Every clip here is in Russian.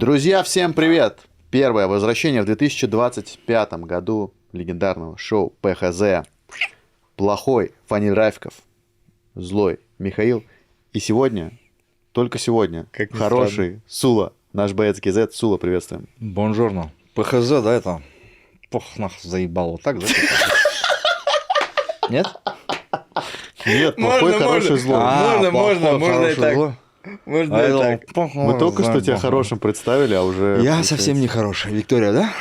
Друзья, всем привет! Первое возвращение в 2025 году легендарного шоу ПХЗ. Плохой Фаниль Рафиков, злой Михаил. И сегодня, только сегодня, Как ни хороший странно. Сула, наш боец ГЗ. Сула, приветствуем. Бонжорно. ПХЗ, да, это? Пох, нах, заебал. Вот так, да? Нет? Нет, плохой, Можно, хороший, можно. злой. Можно, плохой, можно и хороший, так. злой. Можно А и я думал, так. пох, Мы только что тебя пох. хорошим представили, а уже... Я получается- совсем не хороший. Виктория, да?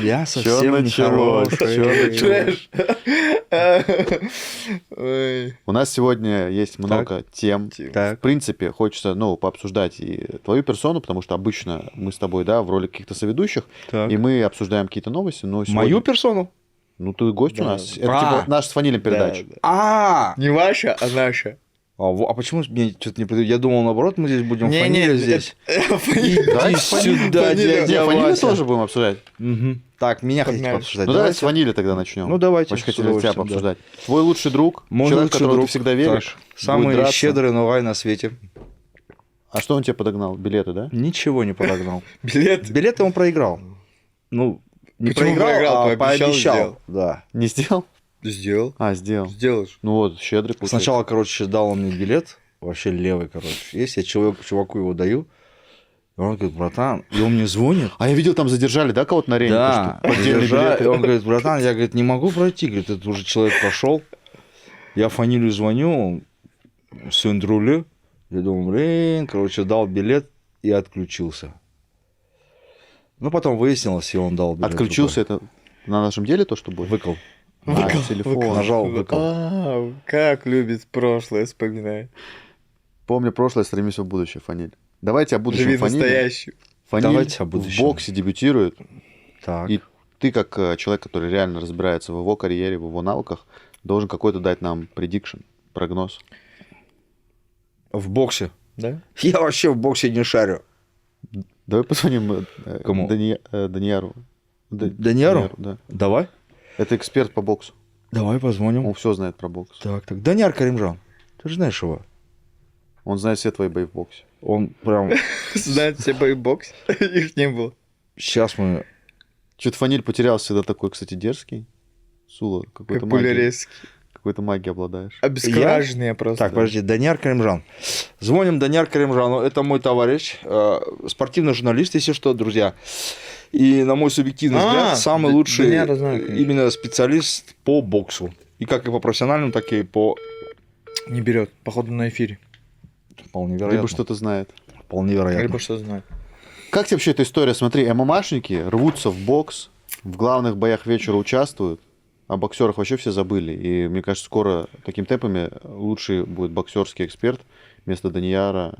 Я Чё совсем не началось? хороший. Чё началось? Трэш. Ой. У нас сегодня есть много тем. В Так. принципе, хочется, пообсуждать и твою персону, потому что обычно мы с тобой, да, в роли каких-то соведущих, Так. и мы обсуждаем какие-то новости, но сегодня... Мою персону? Ну, ты гость у Да. нас. Это А. типа наш с Фанилем передача. Да, да. А, Не ваша, а наша. а почему мне что-то не придет? Я думал, наоборот, мы здесь будем Не, фанилю не, здесь. Давай Иди с Фанилем. сюда, Фанилю. дядя Не, Фанилю Вася. тоже будем обсуждать. Мгм. Так, меня хотите Погнали. обсуждать? Ну, давай Давайте. с Фанилем тогда начнем. Ну, давайте, Очень с хотели тебя удовольствием, пообсуждать. Твой лучший друг, Мой человек, лучший которого друг. ты всегда веришь. Так, самый будет драться. щедрый нугай на свете. А что он тебе подогнал? Билеты, да? Ничего не подогнал. Билет. Билеты он проиграл. Ну, не Почему проиграл, проиграл? а Пообещал, пообещал. сделал. Да. Не сделал? Сделал. А, сделал. Сделаешь. Ну вот, щедрый получается. Сначала, короче, дал он мне билет, вообще левый, короче. Есть, я чуваку его даю. И он говорит, братан, и он мне звонит. А я видел, там задержали, да, кого-то на арене? Да, Потому что поддельные держа, и билеты. он говорит, братан, я, говорит, не могу пройти. Говорит, это уже человек пошел. Я Фанилю звоню, он сын руля. Я думаю, блин, короче, дал билет и отключился. Ну, потом выяснилось, и он дал билет. Отключился это на нашем деле то, что будет? Выкол. А, телефон. Нажал, выкол. А, как любит прошлое вспоминать. Помню прошлое, стремимся в будущее, Фаниль. Давайте о будущем Живи Фаниле. настоящий. Фаниль Давайте о в будущем. боксе дебютирует. Так. И ты, как человек, который реально разбирается в его карьере, в его навыках, должен какой-то дать нам предикшн, прогноз. В боксе. Да? Я вообще в боксе не шарю. Давай позвоним Кому? Данияру. Данияру? Да. Давай. Это эксперт по боксу. Давай позвоним. Он все знает про бокс. Так. Даниар Каримжан. Ты же знаешь его. Он знает все твои бои в боксе. Он прям... Знает все бои бокс. Их не было. Сейчас мы... Что-то Фаниль потерялся всегда такой, кстати, дерзкий. Сула, какой-то магией. Популяризм. Какой-то магией обладаешь. Обескураженные просто. Так, подожди, Даниар Каримжан. Звоним Даниар Каримжану. Это мой товарищ, спортивный журналист, если что, друзья. И, на мой субъективный взгляд, самый лучший Даниара знаю, конечно. именно специалист по боксу. И как и по профессиональному, так и по... Не берет. Походу на эфире. Вполне вероятно. Либо что-то знает. Вполне вероятно. Либо что знает. Как тебе вообще эта история? Смотри, ММАшники рвутся в бокс, в главных боях вечера участвуют, о боксерах вообще все забыли. И мне кажется, скоро такими темпами лучший будет боксерский эксперт вместо Данияра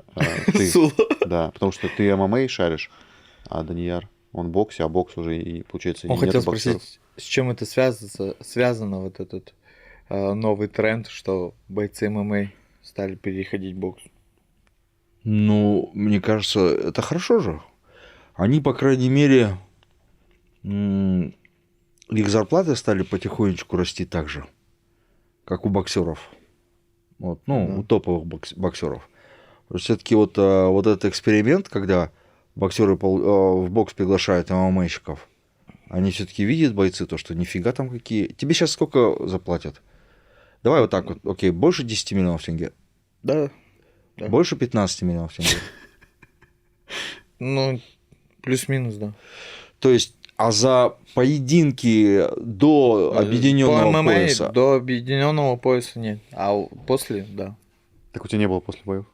ты. Сула. Да, потому что ты ММА шаришь, а Данияр, он в боксе, а бокс уже и, получается, Он и хотел нету боксеров. спросить, с чем это связано вот этот новый тренд, что бойцы ММА стали переходить в бокс. Ну, мне кажется, это хорошо же. Они, по крайней мере, их зарплаты стали потихонечку расти так же, как у боксеров. Вот, ну, у топовых боксеров. Все-таки вот этот эксперимент, когда боксеры в бокс приглашают ММАщиков, они все-таки видят, бойцы, то, что нифига там какие. Тебе сейчас сколько заплатят? Давай вот так вот. Окей, больше 10 миллионов тенге. Да. Да. Больше 15 миллионов тенге. Ну, плюс-минус, да. То есть, а за поединки до объединенного По ММА пояса. до объединенного пояса нет. А после, да. Так у тебя не было после боев?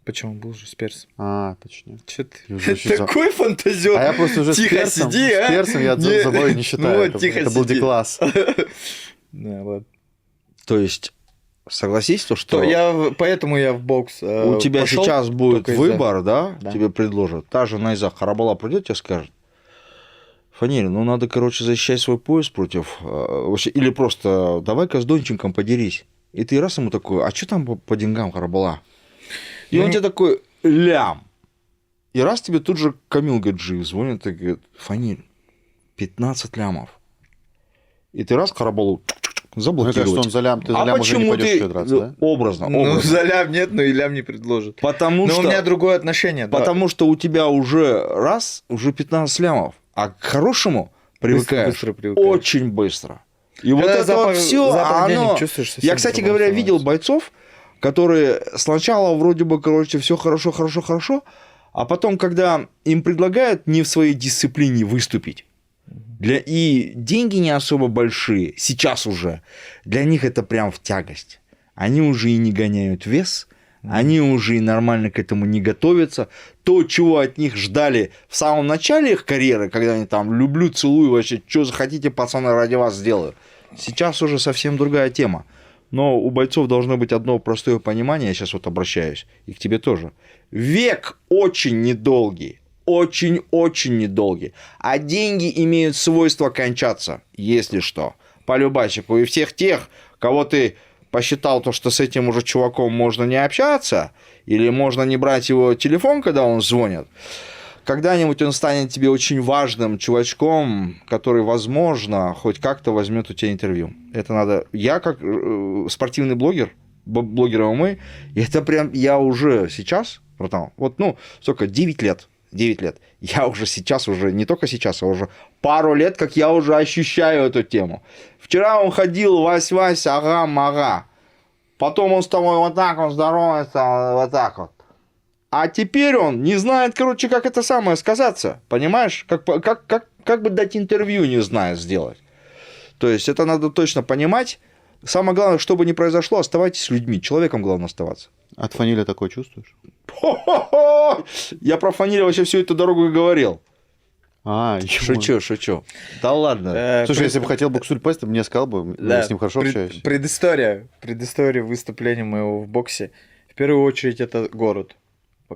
Почему был же с персом? А, точнее. Че ты? Я уже чуть Такой фантазер. А я просто уже Тихо с персом, сиди, а? с персом я Не, за бой не считаю. ну, это, тихо это был сиди. D-класс. Да, ладно. То есть, согласись, то, что Поэтому я в бокс. у тебя пошёл сейчас будет только из-за- выбор, да? Да. Тебе предложат. Та же Найза Харабала придет, тебе скажет: Фаниль, ну надо, короче, защищать свой пояс против... вообще, или просто давай-ка с Донченком подерись. И ты раз ему такой: а что там по деньгам, Харабала? И он Ну, тебе такой: лям. И раз тебе тут же Камил Гаджиев звонит и говорит: Фаниль, 15 лямов. И ты раз Харабалу Мне кажется, Заблокировать. он за лям, ты за лям уже не пойдешь еще драться, да? Образно, Ну, образно. за лям нет, но и лям не предложит. Потому Но что... у меня другое отношение. Да. Потому что у тебя уже 15 лямов, а к хорошему привыкаешь Быстро привыкаешь. очень быстро. И вот Когда это вот все, запах денег оно... чувствуешь, совсем Я, кстати по-другому говоря, видел становится. бойцов, которые сначала вроде бы, короче, все хорошо, а потом, когда им предлагают не в своей дисциплине выступить, и деньги не особо большие, сейчас уже, для них это прям в тягость. Они уже и не гоняют вес, они уже и нормально к этому не готовятся. То, чего от них ждали в самом начале их карьеры, когда они там люблю, целую, вообще, что захотите, пацаны, ради вас сделаю. Сейчас уже совсем другая тема. Но у бойцов должно быть одно простое понимание, я сейчас вот обращаюсь, и к тебе тоже. Век очень недолгий, очень-очень недолгий, а деньги имеют свойство кончаться, если что, по любачику. И всех тех, кого ты посчитал, то, что с этим уже чуваком можно не общаться, или можно не брать его телефон, когда он звонит, когда-нибудь он станет тебе очень важным чувачком, который, возможно, хоть как-то возьмет у тебя интервью. Это надо... Я как спортивный блогер, блогер ММА, это прям я уже сейчас, братан, вот, ну, сколько, 9 лет, я уже сейчас, уже не только сейчас, а уже пару лет, как я уже ощущаю эту тему. Вчера он ходил, Вась, ага. Потом он с тобой вот так вот здоровается, вот так вот. А теперь он не знает, короче, как это самое сказаться. Понимаешь? Как бы дать интервью, не знаю, сделать. То есть это надо точно понимать. Самое главное, что бы ни произошло, оставайтесь с людьми. Человеком главное оставаться. От фанили такое чувствуешь? Я про фанилию вообще всю эту дорогу и говорил. Шучу. Да ладно. Слушай, если бы хотел боксуль пасть, ты бы мне сказал бы, я с ним хорошо общаюсь. Предыстория выступления моего в боксе. В первую очередь это город.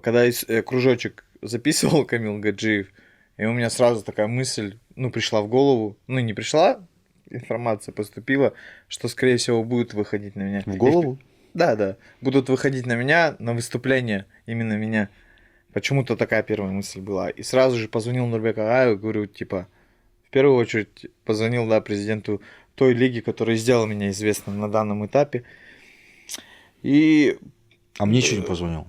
Когда кружочек записывал Камил Гаджиев, и у меня сразу такая мысль, пришла в голову, не пришла, информация поступила, что, скорее всего, будут выходить на меня. В голову? Да, будут выходить на меня, на выступление, именно меня. Почему-то такая первая мысль была. И сразу же позвонил Нурбеку Агаеву, говорю, в первую очередь позвонил, президенту той лиги, которая сделала меня известным на данном этапе. А мне что не позвонил?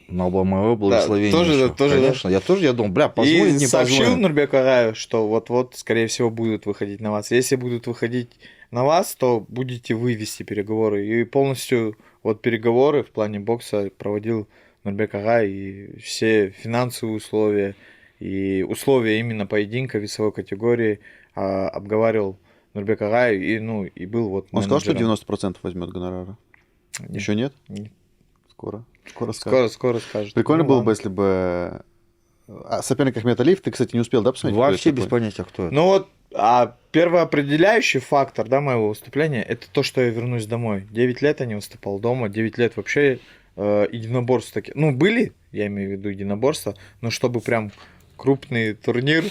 На моего благословения. Тоже, конечно. Да. Я думал, позвонит, не сообщил позвонит. Нурбеку Агаеву, что вот, скорее всего, будут выходить на вас. Если будут выходить на вас, то будете вы вести переговоры. И полностью переговоры в плане бокса проводил Нурбек Агай, и все финансовые условия, и условия именно поединка весовой категории обговаривал Нурбек Агай, и был Он сказал, что менеджером. 90% возьмет гонорара? Нет. Еще нет? Нет. Скоро скажет. Скоро скажет. Прикольно было бы, ладно. если бы... соперник Ахмед Алиев, ты, кстати, не успел, да, посмотреть? Вообще кто без это такой? понятия, кто это. Первоопределяющий фактор, моего выступления, это то, что я вернусь домой. 9 лет я не выступал дома, 9 лет вообще единоборства такие. Были, я имею в виду единоборства, но чтобы прям крупный турнир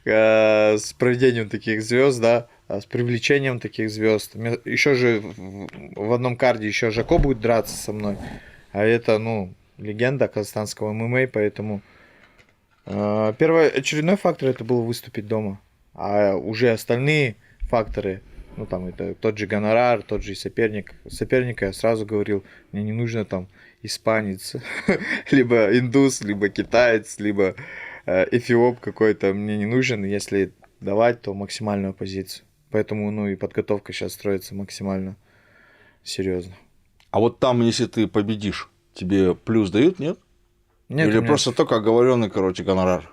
с проведением таких звезд, с привлечением таких звезд. Еще же в одном карде еще Жако будет драться со мной. А это, легенда казахстанского ММА, поэтому первоочередной фактор это было выступить дома. А уже остальные факторы, это тот же гонорар, тот же соперник. Соперника я сразу говорил, мне не нужно испанец, либо индус, либо китаец, либо эфиоп какой-то. Мне не нужен, если давать, то максимальную позицию. Поэтому, и подготовка сейчас строится максимально серьезно. А вот там, если ты победишь, тебе плюс дают, нет? Нет, Или у меня просто только оговоренный, гонорар?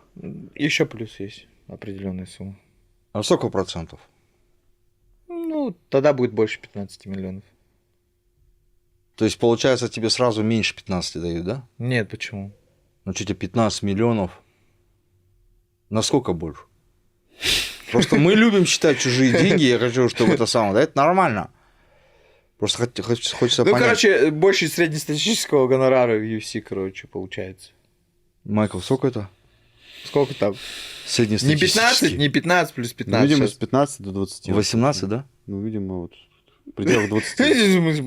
еще плюс есть определенная сумма. А сколько процентов? Тогда будет больше 15 миллионов. То есть, получается, тебе сразу меньше 15 дают, да? Нет, почему? Ну, что тебе 15 миллионов? Насколько больше? Просто мы любим считать чужие деньги, я хочу, чтобы это самое, да, это нормально. Просто хочется понять. Больше среднестатистического гонорара в UFC, получается. Майкл, сколько это? Сколько там? Среднестатистический. Не 15 плюс 15. Видимо, сейчас. с 15 до 20. 18, да? Видимо, в пределах 20. Больше,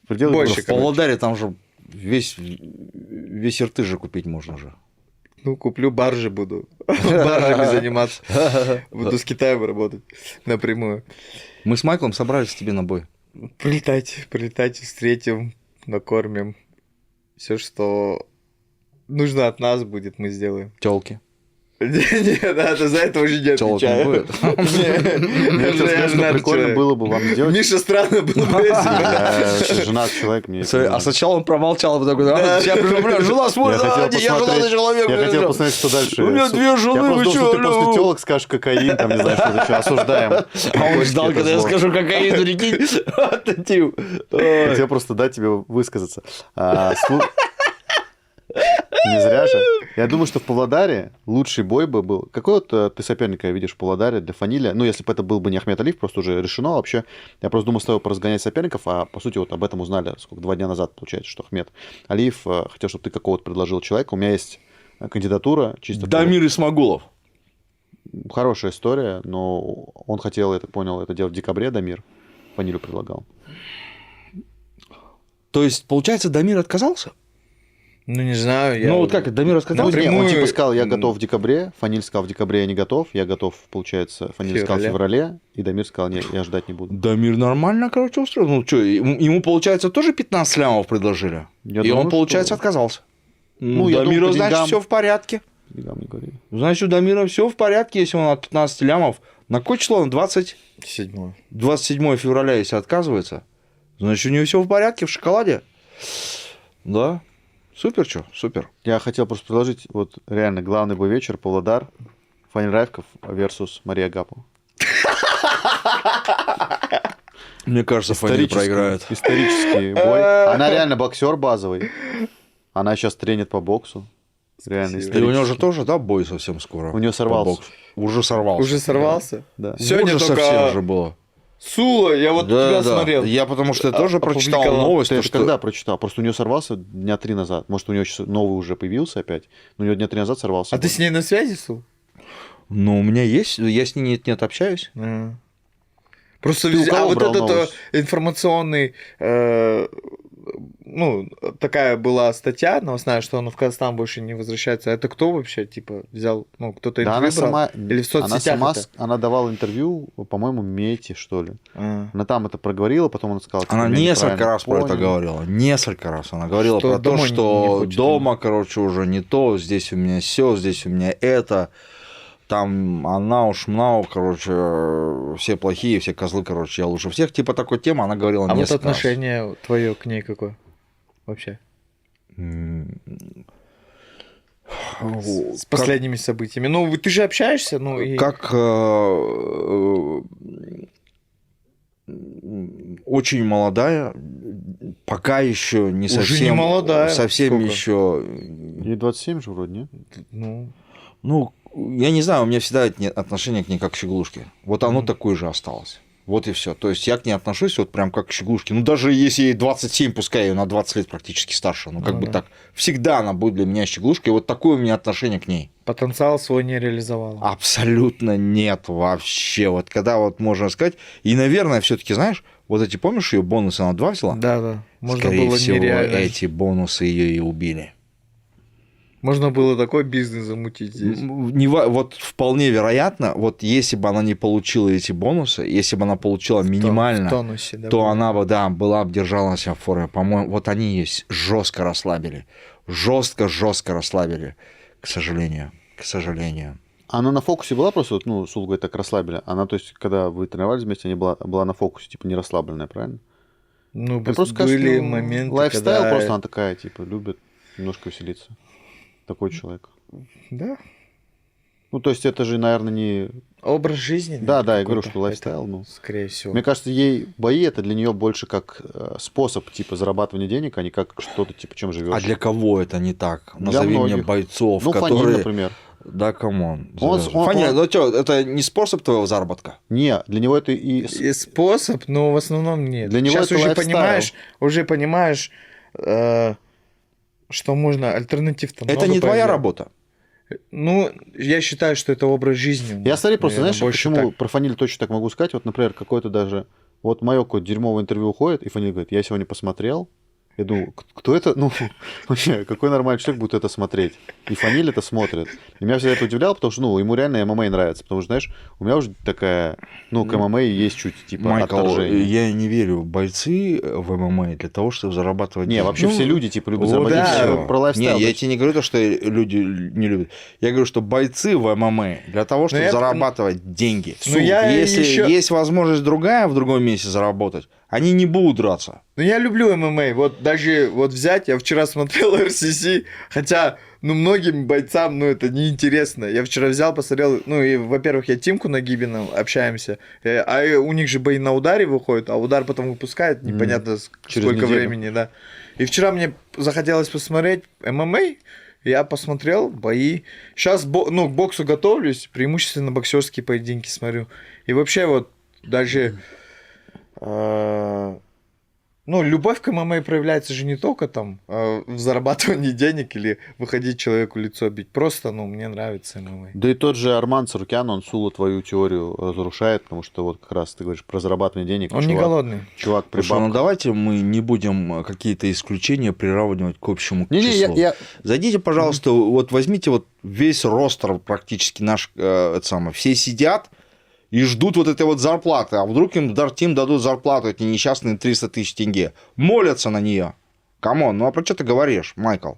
В пределах В 20. Павлодаре там же весь Иртыш же купить можно же. Ну, куплю баржи буду. Баржами заниматься. Буду с Китаем работать напрямую. Мы с Майклом собрались к тебе на бой. Прилетайте, встретим, накормим. Все, что нужно от нас будет, мы сделаем. Тёлки. Не, да, за это уже не Тёлок не отвечаю. будет. Я хотел сказать, что прикольно было бы вам сделать. Миша, странно было бы, если бы- Я вообще женат человек, мне... А сначала он промолчал, а потом такой, я пришел, бля, жена смотрит, я женатый человек. Я хотел посмотреть, что дальше. У меня две жены, Я вы просто думал, чё, что ты алло? после телок скажешь кокаин, там, не знаю, что-то еще, осуждаем. А он ждал, когда я скажу кокаин, прикинь. Вот это тип. Ой. Хотел просто дать тебе высказаться. Не зря же. Я думаю, что в Павлодаре лучший бой бы был... Какой вот ты соперника видишь в Павлодаре для Фаниля? Ну, если бы это был бы не Ахмед Алиев, просто уже решено вообще. Я просто думал с тобой поразгонять соперников, а по сути вот об этом узнали, сколько, 2 дня назад, получается, что Ахмед Алиев хотел, чтобы ты какого-то предложил человека. У меня есть кандидатура чисто... Дамир Исмагулов. Хорошая история, но он хотел, я так понял, это делать в декабре, Дамир. Фанилю предлагал. То есть, получается, Дамир отказался? Ну, не знаю. я- Ну, вот как, Дамир Ну, отказался? не, он Напрямую- типа сказал, я готов в декабре, Фаниль сказал, в декабре я не готов, я готов, получается, Фаниль сказал в феврале, и Дамир сказал, нет, я ждать не буду. Дамир нормально, короче, устроил. Ну, что, ему, получается, тоже 15 лямов предложили? Я И думаю, он, получается, что- отказался. Ну, я Дамиру, думаю, по значит, деньгам- все в порядке. Деньгам не говорили. Значит, у Дамира все в порядке, если он от 15 лямов. На какое число он? 7. 27 февраля, если отказывается. Значит, у него все в порядке, в шоколаде. Да. Супер, что? Супер. Я хотел просто предложить, вот реально, главный бой вечер, Павлодар, Фаниль Райфков versus Мария Гапу. Мне кажется, Фаниль проиграет. Исторический бой. Она реально боксер базовый. Она сейчас тренит по боксу. Реально Спасибо. И у него же исторический. тоже, да, бой совсем скоро? У него сорвался. По боксу. Уже сорвался. Уже сорвался? Да. Сегодня Уже только совсем же было. Сула, я вот тебя смотрел. Я потому что тоже прочитал опубликовал. новость, Ты то, это что... когда прочитал? Просто у нее сорвался дня 3 назад. Может, у нее сейчас новый уже появился опять. Но у нее дня 3 назад сорвался. А ты с ней на связи, Сул? Ну, у меня есть, я с ней нет общаюсь. Просто Ты у кого вот брал этот новость? информационный, ну, такая была статья новостная, что он в Казахстан больше не возвращается. А это кто вообще, типа, взял, ну, кто-то Да, интервью она брал? сама, Или в она соцсетях сама, это? она давала интервью, по-моему, Мете, что ли. А. Она там это проговорила, потом она сказала, Она типа, «Я несколько неправильно раз про это понял». говорила. Несколько раз. Она говорила Что про то, дома не что хочет дома, короче, уже не то, здесь у меня все, здесь у меня это. Там она уж мнау, короче, все плохие, все козлы, короче, я лучше всех. Типа такой темы она говорила А вот несколько раз. отношение твое к ней какое вообще? С последними событиями. Ну, ты же общаешься, ну и... Как очень молодая, пока еще не Уже совсем, не молодая. совсем Сколько? еще, Ей 27 же вроде, нет? Ну, ну, я не знаю, у меня всегда отношение к ней как к щеглушке. Вот оно такое же осталось. Вот и все. То есть я к ней отношусь вот прям как к щеглушке. Ну, даже если ей 27, пускай ее на 20 лет практически старше. Ну, как Ну бы да. так. Всегда она будет для меня щеглушкой. И вот такое у меня отношение к ней. потенциал свой не реализовала. Абсолютно нет вообще. Вот когда вот можно сказать. И, наверное, все-таки, знаешь, вот эти, помнишь, ее бонусы на 2 взяла? Да. Можно Скорее было всего, нереально. эти бонусы ее и убили. Можно было такой бизнес замутить здесь. Вот вполне вероятно, вот если бы она не получила эти бонусы, если бы она получила минимально, В тонусе, да. то было. она бы, да, была бы держала себя в форме. По-моему, вот они ее жестко расслабили. Жестко расслабили, к сожалению. К сожалению. Она на фокусе была просто, вот, ну, Сул говорит, так расслабили. Она, то есть, когда вы тренировались вместе, она была на фокусе, типа, не расслабленная, правильно? Ну, Я просто скажу, были что моменты, лайфстайл когда... просто она такая, типа, любит немножко веселиться. Такой человек. Да. Ну, то есть, это же, наверное, не... Образ жизни. Да, наверное, я говорю, какой-то. что лайфстайл, Это, ну. скорее всего. Мне кажется, ей бои это для нее больше как способ, типа, зарабатывания денег, а не как что-то, типа, чем живешь. А для кого это не так? Для Назови мне многих. бойцов, Ну, Фаниль, которые... например. Да, камон. Он- Фаниль, он- ну что, это не способ твоего заработка? Не, для него это и... И способ, но в основном нет. Для него Сейчас это уже лайфстайл. понимаешь, что можно альтернатив-то Это много не твоя появляется. работа. Ну, я считаю, что это образ жизни. Я, смотри, просто, Наверное, знаешь, больше почему так. про Фаниль точно так могу сказать? Вот, например, какой-то даже... Вот мое какое-то дерьмовое интервью уходит, и Фаниль говорит, я сегодня посмотрел, Я думаю, кто это, ну, вообще, какой нормальный человек будет это смотреть? И Фаниль это смотрит. И меня всегда это удивляло, потому что, ну, ему реально ММА нравится. Потому что, знаешь, у меня уже такая, ну, к ММА есть чуть, типа, Майкл, отторжение. я не верю в бойцы в ММА для того, чтобы зарабатывать Не, деньги. вообще все люди, типа, любят Вот зарабатывать. да. Всё про лайфстайл. Не, я тебе не говорю то, что люди не любят. Я говорю, что бойцы в ММА для того, чтобы я- зарабатывать деньги. Ну, я Если ещё- есть возможность другая в другом месте заработать, они не будут драться. Ну, я люблю ММА. Вот даже вот взять, я вчера смотрел РСС, хотя, ну, многим бойцам, ну, это неинтересно. Я вчера взял, посмотрел, ну, и, во-первых, я Тимку Нагибиным общаемся, а у них же бои на ударе выходят, а удар потом выпускает, непонятно Через сколько неделю. времени, да. И вчера мне захотелось посмотреть ММА, я посмотрел бои. Сейчас, ну, к боксу готовлюсь, преимущественно боксерские поединки смотрю. И вообще вот даже... Ну, любовь к ММА проявляется же не только там в зарабатывании денег или выходить человеку лицо бить. Просто, ну, мне нравится ММА. Да и тот же Арман Царукян, он Сулу твою теорию разрушает, потому что вот как раз ты говоришь про зарабатывание денег. Он не голодный. Чувак при Слушай, ну бабках. давайте мы не будем какие-то исключения приравнивать к общему Не-не, числу. я... Зайдите, пожалуйста, вот возьмите вот весь ростер практически наш, это самое, все сидят и ждут вот этой вот зарплаты, а вдруг им Дартим дадут зарплату, эти несчастные 300 тысяч тенге, молятся на нее. Камон, ну а про что ты говоришь, Майкл?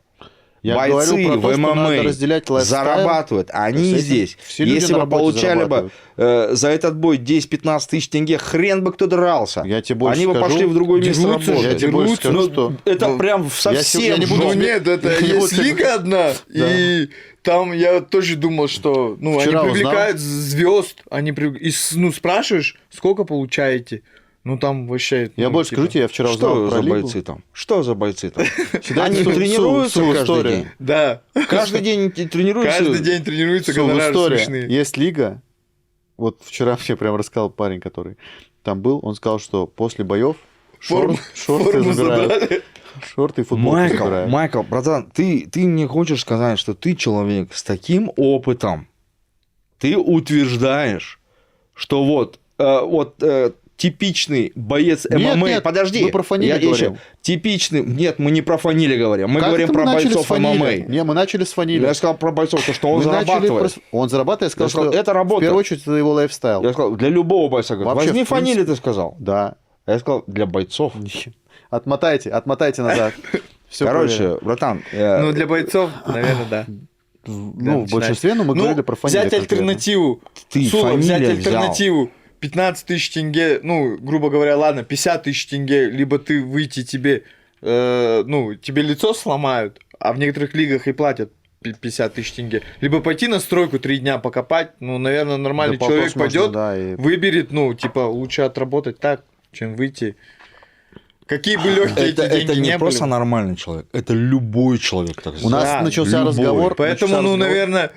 Я Бойцы говорю про то, в что надо ММА разделять лайфстайл. зарабатывают, а они С этим здесь. все люди Если на бы работе получали бы зарабатывают. за этот бой 10-15 тысяч тенге, хрен бы кто дрался. Я тебе больше Они бы скажу, пошли в другое место дерутся, работать. я тебе больше скажу, Ну, что... это Ну, прям совсем я не буду Ну жестко. нет, это Я не есть буду- лига одна, и там я тоже думал, что ну, Вчера они узнал. привлекают звезд, ну, спрашиваешь, сколько получаете? Ну там вообще. Я ну, больше типа, скажу тебе, я вчера узнал Что про за лигу. бойцы там? Что за бойцы там? Всегда Они Су- тренируются Су- каждый история. день. Да. Каждый день тренируются. Каждый день тренируются, Су, гонорары история. смешные. Есть лига. Вот вчера мне прям рассказал парень, который там был. Он сказал, что после боев шорты Форму забирают. забрали. Шорты и футболки забирают. Майкл, братан, ты мне хочешь сказать, что ты человек с таким опытом, ты утверждаешь, что вот типичный боец Нет, ММА... нет, Подожди. мы про Фанилия я еще- говорим. Типичный... Нет, мы не про Фанилия говорим. Мы Как говорим это про мы начали бойцов с Фанилия? ММА. Не, мы начали с Фанилия. Я сказал про бойцов, то, что он Мы начали зарабатывает. Он зарабатывает, я сказал, Я сказал, что это работа. в первую очередь это его лайфстайл. Я сказал, для любого бойца. Говорю, Вообще, возьми в принципе- Фанилия, ты сказал. Да. А я сказал, для бойцов. Отмотайте назад. Всё Короче, братан, Ну, для бойцов, наверное, да. Ну, в большинстве, но мы говорили про Фанилия. взять альтернативу. ты Сула, взять Фанилия взял. альтернативу. 15 тысяч тенге, ну, грубо говоря, ладно, 50 тысяч тенге, либо ты выйти тебе, ну, тебе лицо сломают, а в некоторых лигах и платят 50 тысяч тенге. Либо пойти на стройку 3 дня покопать, ну, наверное, нормальный Да, человек полтос можно, пойдет, да, и- выберет, ну, типа, лучше отработать так, чем выйти. Какие бы легкие эти Это деньги не не просто были. нормальный человек, это любой человек так У нас Да, начался любой. разговор. Поэтому, начался ну, разговор. наверное,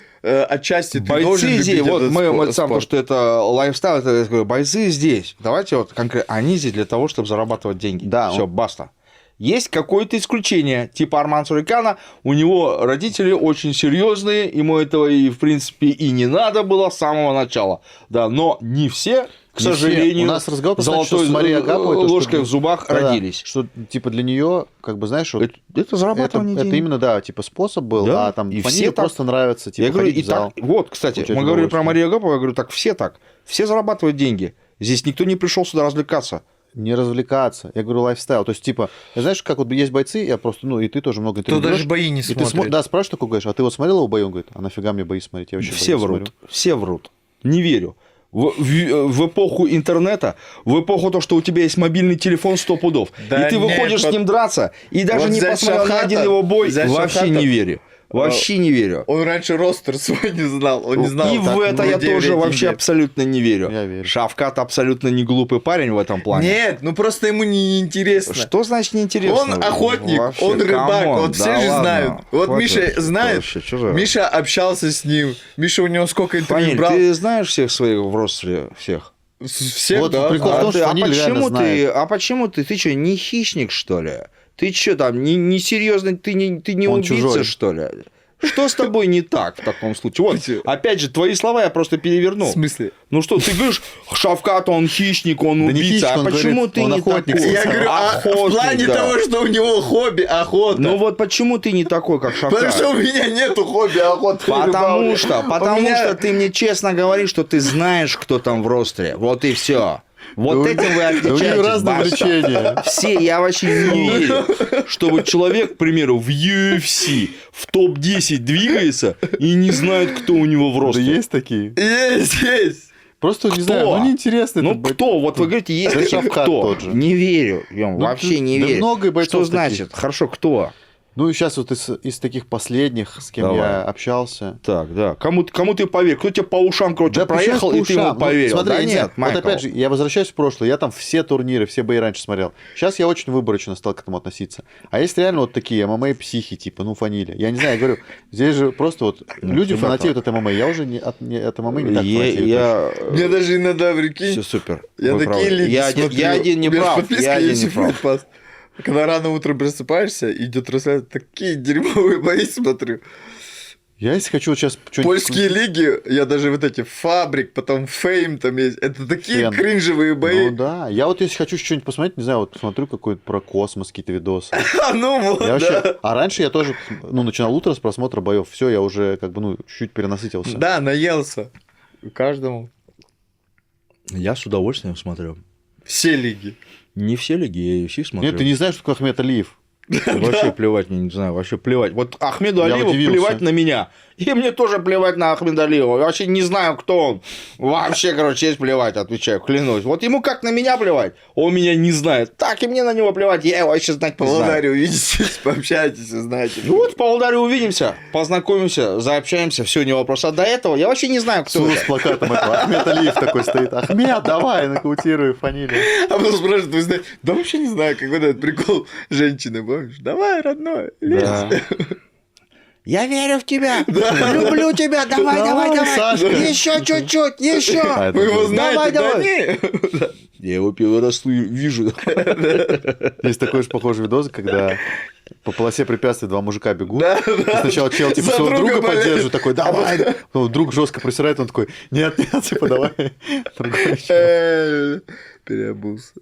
отчасти ты Бойцы должен здесь, любить вот этот мы сам, то, спорт. что это лайфстайл, это, я говорю, бойцы здесь. Давайте вот конкретно, они здесь для того, чтобы зарабатывать деньги. Да, Все, баста. Есть какое-то исключение, типа Арман Царукяна, у него родители очень серьезные, ему этого и, в принципе, и не надо было с самого начала. Да, но не все, к Не все. сожалению, У нас разговор просто золотой с Марией Агаповой, то, что- ложкой в зубах Да, родились. Что, типа, для нее, как бы, знаешь, вот Это зарабатывание это денег. именно, да, типа, способ был, Да, а там и Фаниле все так. просто нравится, типа, Я говорю, ходить и в зал. так, вот, кстати, получать мы говорили про удовольствие. Марию Агапову, я говорю, так все так. Все зарабатывают деньги. Здесь никто не пришел сюда развлекаться. Не развлекаться. Я говорю, лайфстайл. То есть, типа, знаешь, как вот есть бойцы, я просто, ну, и ты тоже много Кто интервью даже берёшь, бои не и ты смотрит. да, спрашиваешь такой, говоришь, а ты вот смотрел его бои? Он говорит, а нафига мне бои смотреть? Я вообще Все бои не врут. смотрю. Все врут. Не верю. В эпоху интернета, в эпоху то, что у тебя есть мобильный телефон 100 пудов, Да и ты нет, выходишь с вот- ним драться, и даже вот не взять посмотрел ни Шавхата, один его бой, взять вообще Шавхата. не верю. Вообще не верю. Он раньше ростер свой не знал, он не знал. И в это я владея тоже рейтинги. вообще абсолютно не верю. Я верю. Шавкат абсолютно не глупый парень в этом плане. Нет, ну просто ему не интересно. Что значит неинтересно? Он охотник, Вообще, он рыбак, камон, вот все да же ладно. знают. Вот Хватит, Миша знает, вообще, чё за- Миша общался с ним, Миша у него сколько интервью Фаниль, брал. ты знаешь всех своих в ростере? Всех? Всех, Вот да, прикол в знаю. том, что Фаниль реально знает. почему ты что, не хищник, что ли? Ты что там, не серьезно, ты не Он убийца, чужой. что ли? Что с тобой не так в таком случае? Вот, опять же, твои слова я просто перевернул. В смысле? Ну что, ты говоришь, Шавкат, он хищник, он Да не убийца, хищник, а он почему говорит, ты он не охотник. такой? Я говорю, в Охотник, плане да. того, что у него хобби охота. Ну вот почему ты не такой, как Шавкат? Потому что у меня нету хобби охоты. Потому что меня- ты мне честно говоришь, что ты знаешь, кто там в ростере. Вот и все. Вот этим вы Да у них отличаетесь. разные баста. увлечения. Все, я вообще не верю, чтобы человек, к примеру, в UFC в топ-10 двигается и не знает, кто у него в Да ростере. есть такие. Есть. Просто, не знаю, ну неинтересно. Ну это быть. кто? Вот вы говорите, есть Да такие, Шавкат кто? тот же. Не верю. Ем, Ну, вообще не да верю. много бойцов Что значит? таких. Хорошо, кто? Ну и сейчас вот из таких последних, с кем Давай. я общался. Так, да. Кому ты поверил? Кто тебе по ушам, короче, Да проехал, почему и ты ему ушам? Ну, поверил? смотри, Да я не знаю, нет, Майкл. вот опять же, я возвращаюсь в прошлое, я там все турниры, все бои раньше смотрел. Сейчас я очень выборочно стал к этому относиться. А есть реально вот такие ММА-психи, типа, ну, фанили. Я не знаю, я говорю, здесь же просто вот люди ребята. фанатеют от ММА, я уже от ММА не так фанатею. Я... Мне даже иногда, прикинь, Все супер. я Вы такие правы. лиги Я смотрю. один не У меня ж прав. подписка Я один есть не в прав. Fight Pass. Когда рано утром просыпаешься, идет трансляция, такие дерьмовые бои смотрю. Я если хочу вот сейчас что-нибудь... Польские лиги, я даже вот эти Фабрик, потом Фейм там есть. Это такие Фен. кринжевые бои. Ну да, я вот если хочу что-нибудь посмотреть, не знаю, вот смотрю какой-то про космос, какие-то видосы. А ну вот, Я вообще... да. А раньше я тоже, ну, начинал утро с просмотра боев. Все, я уже как бы, ну, чуть-чуть перенасытился. Да, наелся. Каждому. Я с удовольствием смотрю. Все лиги. Не все лиги, я UFC смотрю. Нет, ты не знаешь, что такое Ахмед Алиев. Вообще плевать, мне не знаю, вообще плевать. Вот Ахмеду Я Алиеву удивился. плевать на меня. И мне тоже плевать на Ахмеда Алиева. Я вообще не знаю, кто он. Вообще, короче, есть плевать, отвечаю, клянусь. Вот ему как на меня плевать, он меня не знает. Так и мне на него плевать, я его вообще знать не знаю. Павлодаре увидитесь, пообщайтесь, узнаете. Ну вот в Павлодаре увидимся, познакомимся, заобщаемся, все, не вопрос. А до этого я вообще не знаю, кто Су это. с плакатом этого. Ахмед Алиев такой стоит. Ахмед, давай, нокаутируй фамилию. А потом спрашивают, вы знаете, да вообще не знаю, как вот этот прикол женщины, помнишь? Давай, родной, лезь. Да. Я верю в тебя, люблю тебя, давай, давай, давай. Сашка. Еще чуть-чуть, еще. А, это Вы его было. знаете, Давай, да давай. не? Я его первый раз вижу. Есть такой же похожий видос, когда по полосе препятствий два мужика бегут. Да, И да. сначала чел типа За своего друга друга болеет. поддерживает, такой, давай. Потом друг жестко присирает, он такой, нет, нет, типа, давай. Другой чел. Переобулся.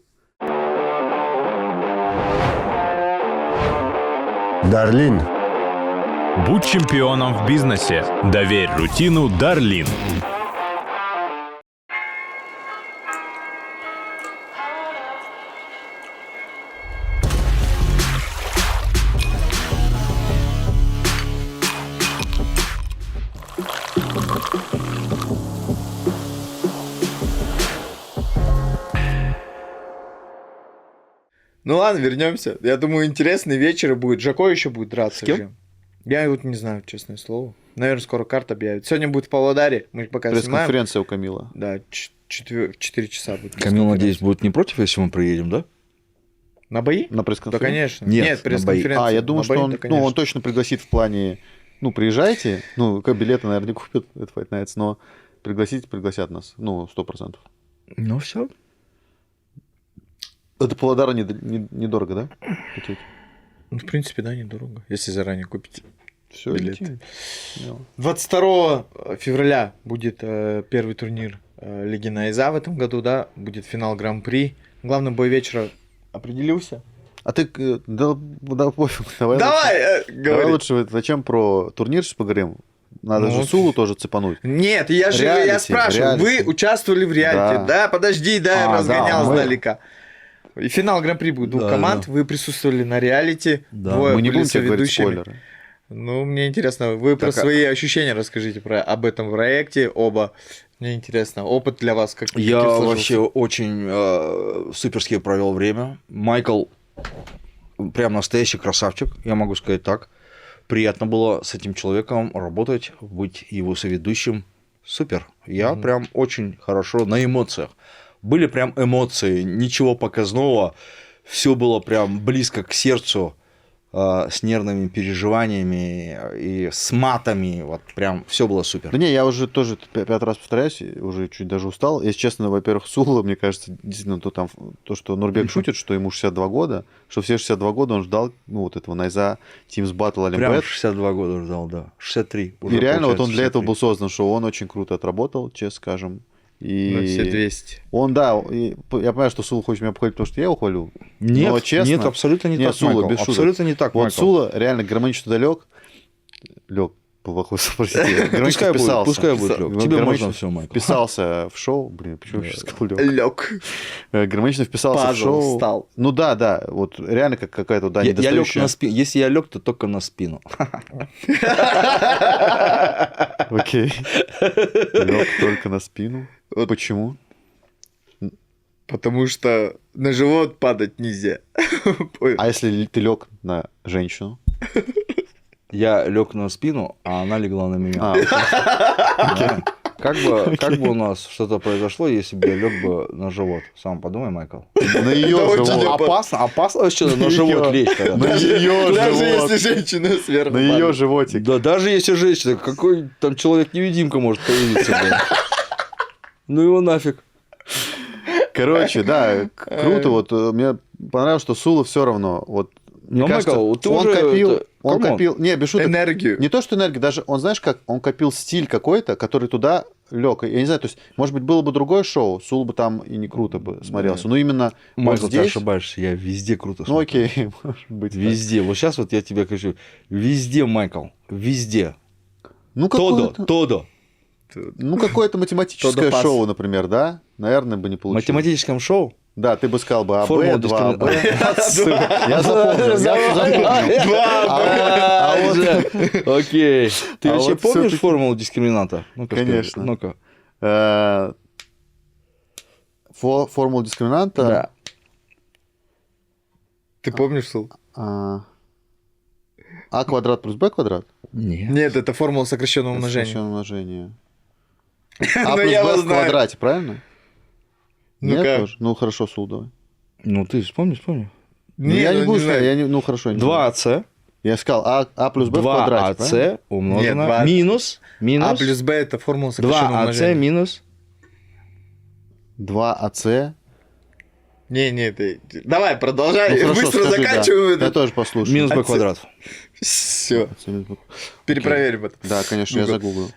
Дарлин, Будь чемпионом в бизнесе. Доверь рутину Дарлин. Ну ладно, вернемся. Я думаю, интересный вечер будет. Жако еще будет драться. С кем? же. Я вот не знаю, честное слово. Наверное, скоро карта объявит. Сегодня будет в Павлодаре. Мы пока снимаем. Пресс-конференция у Камила. Да, 4 часа будет. Камил, надеюсь, будет не против, если мы приедем, да? На бои? На Да, пресс-конференции? конечно. Нет, Нет, на пресс-конференция. А, я думаю, На что бои, он, да, ну, конечно. он точно пригласит в плане, ну, приезжайте, ну, как билеты, наверное, не купят, это Fight Nights, но пригласят нас, ну, 100%. Ну все. Это Павлодара недорого, да? Лететь? Ну, в принципе, да, недорого, если заранее купите. Все, Билеты. 22 февраля будет первый турнир Лиги Найза в этом году, да, будет финал Гран-при. Главный бой вечера определился. А ты, да пофиг, давай Давай, давай говори. лучше, зачем про турнир сейчас поговорим? Надо Ну, же Сулу тоже цепануть. Нет, я же Реалити, я спрашиваю, реалити. вы участвовали в реалити? Да. Да, подожди, да, я А, разгонял да, мы- сдалека. И финал Гран-при будет двух Да, команд, да. вы присутствовали на реалити, Да. двое Мы не были будем тебе говорить соведущими. спойлеры. Ну, мне интересно, вы про Так, а- свои ощущения расскажите об этом проекте, оба. Мне интересно, опыт для вас как Я каким сложился? вообще очень суперски провел время. Майкл прям настоящий красавчик, я могу сказать так. Приятно было с этим человеком работать, быть его соведущим. Супер. Я прям очень хорошо на эмоциях. Были прям эмоции, ничего показного. Все было прям близко к сердцу. с нервными переживаниями и с матами. Вот прям все было супер. Да не, я уже тоже 5 раз повторяюсь, уже чуть даже устал. Если честно, во-первых, Сула, мне кажется, действительно, то, что Нурбек шутит, что ему 62 года, что все 62 года он ждал, ну, вот этого Найза, Teams Battle Прям Olympiad. 62 года ждал, да. 63. И уже реально вот он получается для этого 63. был создан, что он очень круто отработал, честно скажем. И Ну, все 200. он, да, я понимаю, что Сула хочет меня похвалить, потому что я его хвалю. Нет, но честно, нет, абсолютно не нет, так, Сула, Майкл. без шуток. Абсолютно не так, Вот Майкл. Сула реально гармонично далек. Лег, простите. Пускай будет, пускай будет, Лёг. Тебе Гармонично можно все, Майкл. вписался в шоу. Блин, почему я сейчас сказал Лёг? Лёг. Гармонично вписался в Пазл шоу. встал. Ну да, вот реально как какая-то, да, Я лег недостающая... на спину. Если я лег, то только на спину. Окей. Лег только на спину. Почему? Потому что на живот падать нельзя. А если ты лег на женщину? Я лег на спину, а она легла на меня. А, окей. Да. Как бы у нас что-то произошло, если бы я лег бы на живот? Сам подумай, Майкл. На ее очень живот. Опасно вообще на живот Её. лечь тогда. На ее Даже живот. если женщина сверху На ее падает. животик. Да даже если женщина, какой там человек-невидимка может появиться, блин. Ну его нафиг. Короче, да, круто. Вот мне понравилось, что Сула все равно. Вот, мне Ну, кажется, Майкл, ты он уже копил, это- он камон. копил. Не, без шуток. Энергию. Не то, что энергия, даже он, знаешь, как он копил стиль какой-то, который туда лег. Я не знаю, то есть, может быть, было бы другое шоу, Сул бы там и не круто бы смотрелся. Но именно Майкл, вот ты здесь. ошибаешься, я везде круто Ну смотрю. окей, может быть. так. Везде. Вот сейчас вот я тебе хочу. Везде, Майкл. Везде. Ну какое-то, Тодо. ну, какое-то математическое Тодопас. шоу, например, да? Наверное, бы не В получилось. математическом шоу. Да, ты бы сказал бы АБ, Формула 2АБ. дискриминации. Я запомнил, я запомнил. А вот- Окей. Ты А вообще вот помнишь всё-таки- формулу дискримината? Ну-ка, скажи. Конечно. Ну-ка. Формула дискриминанта. Да. Ты помнишь, Сул? А квадрат плюс Б квадрат? Нет. Нет, это формула сокращенного умножения. Сокращенное умножение. А Ну, плюс я Б его в знаю. квадрате, правильно? Ну Нет, как? тоже? Ну хорошо, Сул, давай. Ну, ты вспомни. Ну, я не ну, буду знаю. сказать, ну хорошо. не знаю. 2АС. Я сказал А плюс Б в квадрате, правильно? 2АС умножено. Нет, 2. Минус. А плюс Б это формула сокращенного 2АС умножения. минус. 2АС. Не, ты... Давай, продолжай. Ну, хорошо, Быстро скажи, заканчиваем да. это. Я тоже послушаю. Минус b квадрат. Все, перепроверим это. Да, конечно, я Ну-ка. загуглил.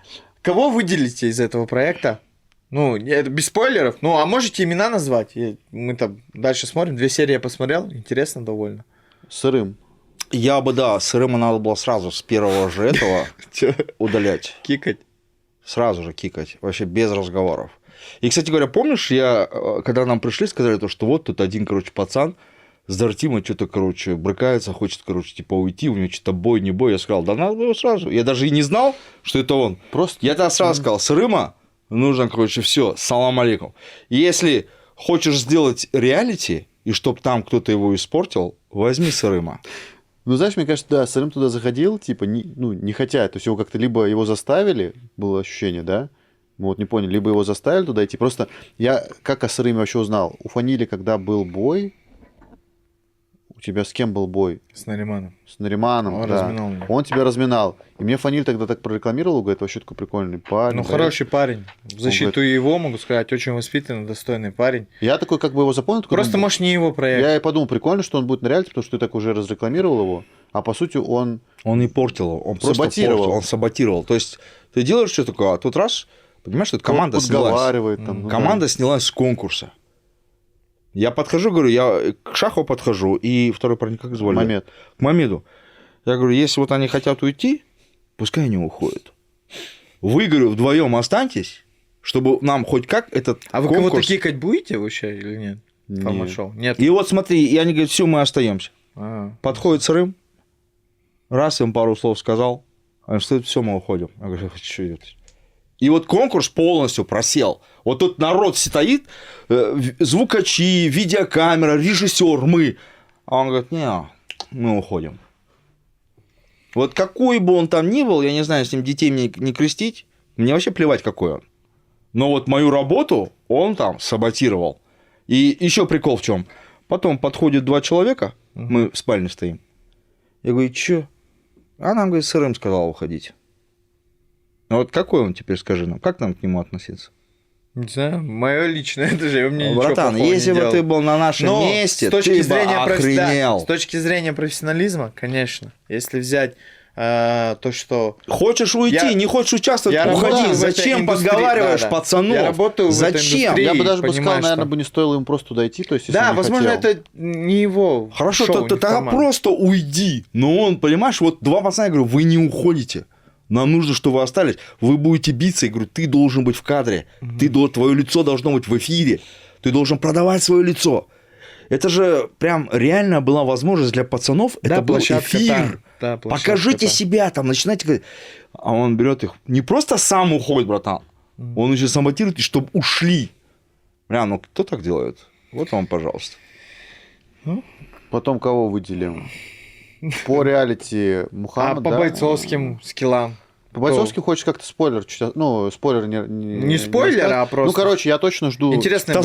Кого выделите из этого проекта? Ну, это без спойлеров. Ну, а можете имена назвать? Мы там дальше смотрим. 2 серии я посмотрел. Интересно довольно. Сырым. Я бы, да, сырым надо было сразу с первого же этого Чё, удалять. кикать? Сразу же кикать. Вообще без разговоров. И, кстати говоря, помнишь, когда нам пришли, сказали, то, что вот тут один, короче, пацан с Дартима что-то, короче, брыкается, хочет, короче, типа уйти, у него что-то бой, не бой. Я сказал, да надо было сразу. Я даже и не знал, что это он. Просто Я тогда сразу сказал, Сырыма нужно, короче, все, салам алейкум. И если хочешь сделать реалити, и чтоб там кто-то его испортил, возьми Сырыма. Ну, знаешь, мне кажется, да, Сырым туда заходил, типа, не хотя. То есть его как-то либо его заставили, было ощущение, да? Мы вот не поняли, либо его заставили туда идти. Просто я как о Сырыме вообще узнал? У Фанили, когда был бой, у тебя с кем был бой? С Нариманом. С Нариманом, Он да. разминал меня. Он тебя разминал. И мне Фаниль тогда так прорекламировал, говорит, вообще такой прикольный парень. Ну, да. хороший парень. В защиту его, могу сказать, очень воспитанный, достойный парень. Я такой как бы его запомнил. такой, Просто, ну, может, не его проект. Я и подумал, прикольно, что он будет на реалити, потому что ты так уже разрекламировал его. А по сути он... Он не портил его, он просто Саботировал. портил, он саботировал. То есть ты делаешь что такое, а тут раз, понимаешь, что команда снялась. подговаривает там. ну да. Команда снялась с конкурса. Я подхожу, говорю, я к Шахову подхожу, и второй парень как звали? Мамед. К Мамеду. Я говорю, если вот они хотят уйти, пускай они уходят. Вы, говорю, вдвоем останьтесь, чтобы нам хоть как этот А вы конкурс... кого-то кикать будете вообще или нет? Нет. Формат шоу? Нет. И вот смотри, и они говорят, все, мы остаемся. А. Подходит Сырым, раз им пару слов сказал, они что все, мы уходим. Я говорю, что это? И вот конкурс полностью просел. Вот тут народ стоит, звукачи, видеокамера, режиссер, мы. А он говорит, не, мы уходим. Вот какой бы он там ни был, я не знаю, с ним детей мне не крестить, мне вообще плевать, какой он. Но вот мою работу он там саботировал. И еще прикол в чем? Потом подходит 2 человека, мы в спальне стоим, Я говорю, чё? А нам, говорит, сырым сказал уходить. Ну вот какой он теперь, скажи нам, как нам к нему относиться? Не знаю, мое личное, это же мне ничего Братан, плохого если не бы делал. ты был на нашем Но месте, с точки ты зрения бы охренел. с точки зрения профессионализма, конечно. Если взять то, что... Хочешь уйти, Я- не хочешь участвовать, я уходи. работаю в этой Зачем индустрии, подговариваешь да. пацанов? Я работаю в этой Зачем? индустрии. Я бы даже бы сказал, понимаешь, наверное, там. бы не стоило им просто дойти, то есть, если Да, он не возможно, хотел. это не его Хорошо, шоу, не тогда формат. просто уйди. Но он, понимаешь, вот два пацана, я говорю, вы не уходите. Нам нужно, чтобы вы остались. Вы будете биться. Я говорю, ты должен быть в кадре. Твое лицо должно быть в эфире. Ты должен продавать свое лицо. Это же прям реально была возможность для пацанов. Да, это был площадка эфир. там. Да, площадка Покажите там. себя там, начинайте говорить. А он берет их. Не просто сам уходит, братан. Он еще саботирует, чтобы ушли. Бля, ну кто так делает? Вот вам, пожалуйста. Потом кого выделим? По реалити А Мухаммад, по да? бойцовским скиллам? По бойцовски хочешь как-то спойлер чуть... Ну, спойлер Не спойлер, рассказать. а просто- Ну, короче, я точно жду... Интересно.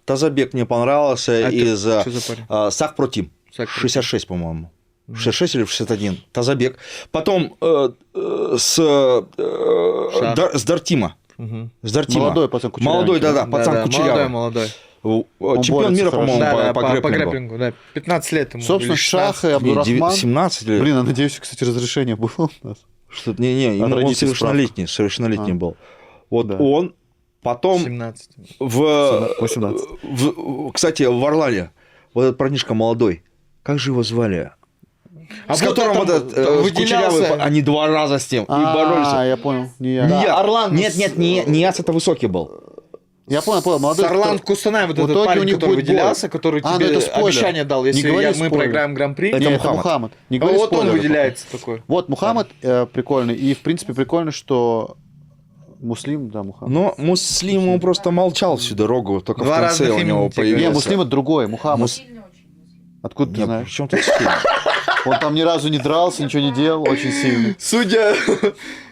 Тазабек мне понравился Это из что за парень? Сахпротим. Сак Протим. 66, по-моему. 66 или 61. Тазабек. Потом с Дартима. Мгм. С Дартима. Молодой пацан Кучерявый. Молодой, да-да, пацан Да-да, кучерявый. молодой. Чемпион борется мира, хорошо. по-моему, Да, по по грэпплингу. грэпплингу, да. 15 лет ему. Собственно, или 16. Шах и Абдурахман. 17 или... Блин, а надеюсь, кстати, разрешение было у нас. Что-то, не, он родителей совершеннолетний А. был. Вот Да. он, потом 17. в... 18. Кстати, в Орлане, вот этот парнишка молодой, как же его звали? А С вот которым это, вот там этот Кучерявый, выделялся- они 2 раза с ним и А, боролись. я понял. Не я. Не Да, я. Орлан Нет, с- нет, не Яц, это высокий был. Я понял, молодой. Сарлан кто- Кустанай, вот В этот итоге у парень, них который будет выделялся, бой. который А, ну тебе это спойлер. обещание дал, Не если говори мы спойлер. проиграем Гран-при. Это Не, это Мухаммад. Мухаммад. Не А говори вот он спойлеров. выделяется такой. Вот, Мухаммад прикольный. И, в принципе, прикольно, что Муслим, да, Мухаммад. Но Муслим он просто молчал всю дорогу, только Два в конце разных у имени него тебе появился. Не, Муслим это другой, Мухаммад. Откуда ты Не, знаешь? при чем тут стиль? Он там ни разу не дрался, ничего не делал, очень сильный.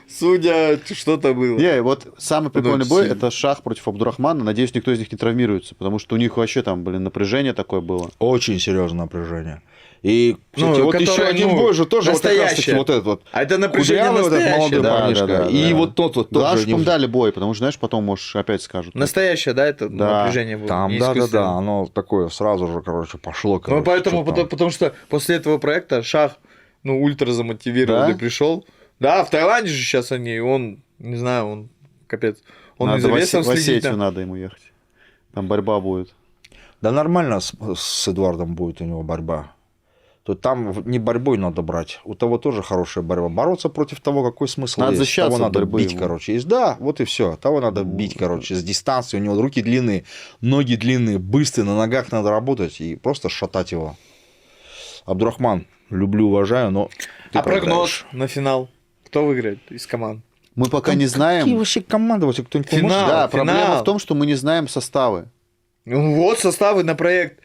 Судя, что-то было. Не, вот самый прикольный бой сильный. это Шах против Абдурахмана. Надеюсь, никто из них не травмируется, потому что у них вообще там, блин, напряжение такое было. Очень серьезное напряжение. И, Ну, кстати, вот которое, еще один ну, бой же тоже вот как раз таки настоящее. вот этот вот. А это напряжение Кудрявый вот этот настоящее. молодой Да, парнишка. да, да, И да. вот тот вот Главное, тоже. чтобы им дали бой, потому что, знаешь, потом, может, опять скажут. Настоящее, да, это Да. напряжение было? Там, не да-да-да, искусственное. оно такое сразу же, короче, пошло. Ну, короче, поэтому, что там. потому что после этого проекта Шах, ну, ультра замотивирован Да? и пришел. Да, в Таиланде же сейчас они, он, не знаю, он, капец, он и Надо за в весом в следит. Осетию там. надо ему ехать. Там борьба будет. Да нормально с Эдуардом будет у него борьба. То там не борьбой надо брать. У того тоже хорошая борьба. Бороться против того, какой смысл Надо есть. защищаться Того от надо борьбы бить, ему. короче. И да, вот и все. Того надо бить, короче, с дистанции. У него руки длинные, ноги длинные, быстрые, на ногах надо работать и просто шатать его. Абдурахман, люблю, уважаю, но ты А прогноз проиграешь. на финал? Кто выиграет из команд? Мы пока не Какие знаем. вообще команды? Вот кто-нибудь Финал. поможет? Да, проблема финал. в том, что мы не знаем составы. Ну, вот составы на проект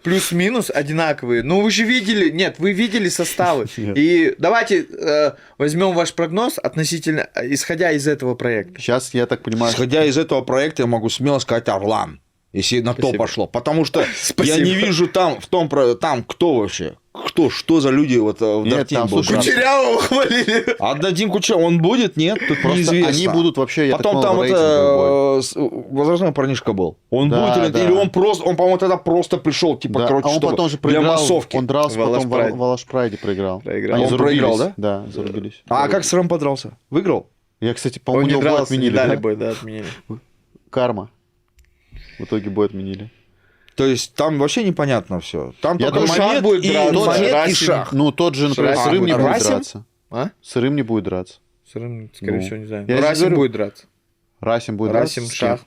плюс-минус одинаковые. Ну, вы же видели, нет, вы видели составы. Нет. И давайте возьмем ваш прогноз относительно, исходя из этого проекта. Сейчас, я так понимаю, Исходя из этого проекта, я могу смело сказать Орлан, если на то Спасибо. пошло. Потому что я Спасибо. не вижу там, там кто вообще? Кто, что за люди вот в Нет, Дартиме там, будут слушай, драться? Кучерявого хвалили. А Дадим Кучерявый, он будет? Нет, тут просто неизвестно. они будут вообще, я Потом так там понял, рейтинговый бой. возрастной парнишка был. Он Да, будет да. или он просто, он, по-моему, тогда просто пришел, типа, Да, короче, а он чтобы потом же для проиграл, массовки. он дрался В потом Алашпрайде. в Алашпрайде проиграл. Проиграл. Они Он зарубились. проиграл, да? Да, зарубились. А как с Рэм подрался? Выиграл? Я, кстати, Он по-моему, у не него бой дрался, не отменили, дали да? бой, да, отменили. Карма. В итоге бой отменили. То есть там вообще непонятно все. Там Я только думаю, Шах Мамед будет и драться, Мамед и Расим. Шах. Ну, тот же, например, Расим Сырым не будет будет Расим? драться. А? Сырым не будет драться. Сырым, скорее Ну, всего, не знаю. я Ну, же Расим говорю. будет драться. Расим будет Расим, драться. с кем? Шах.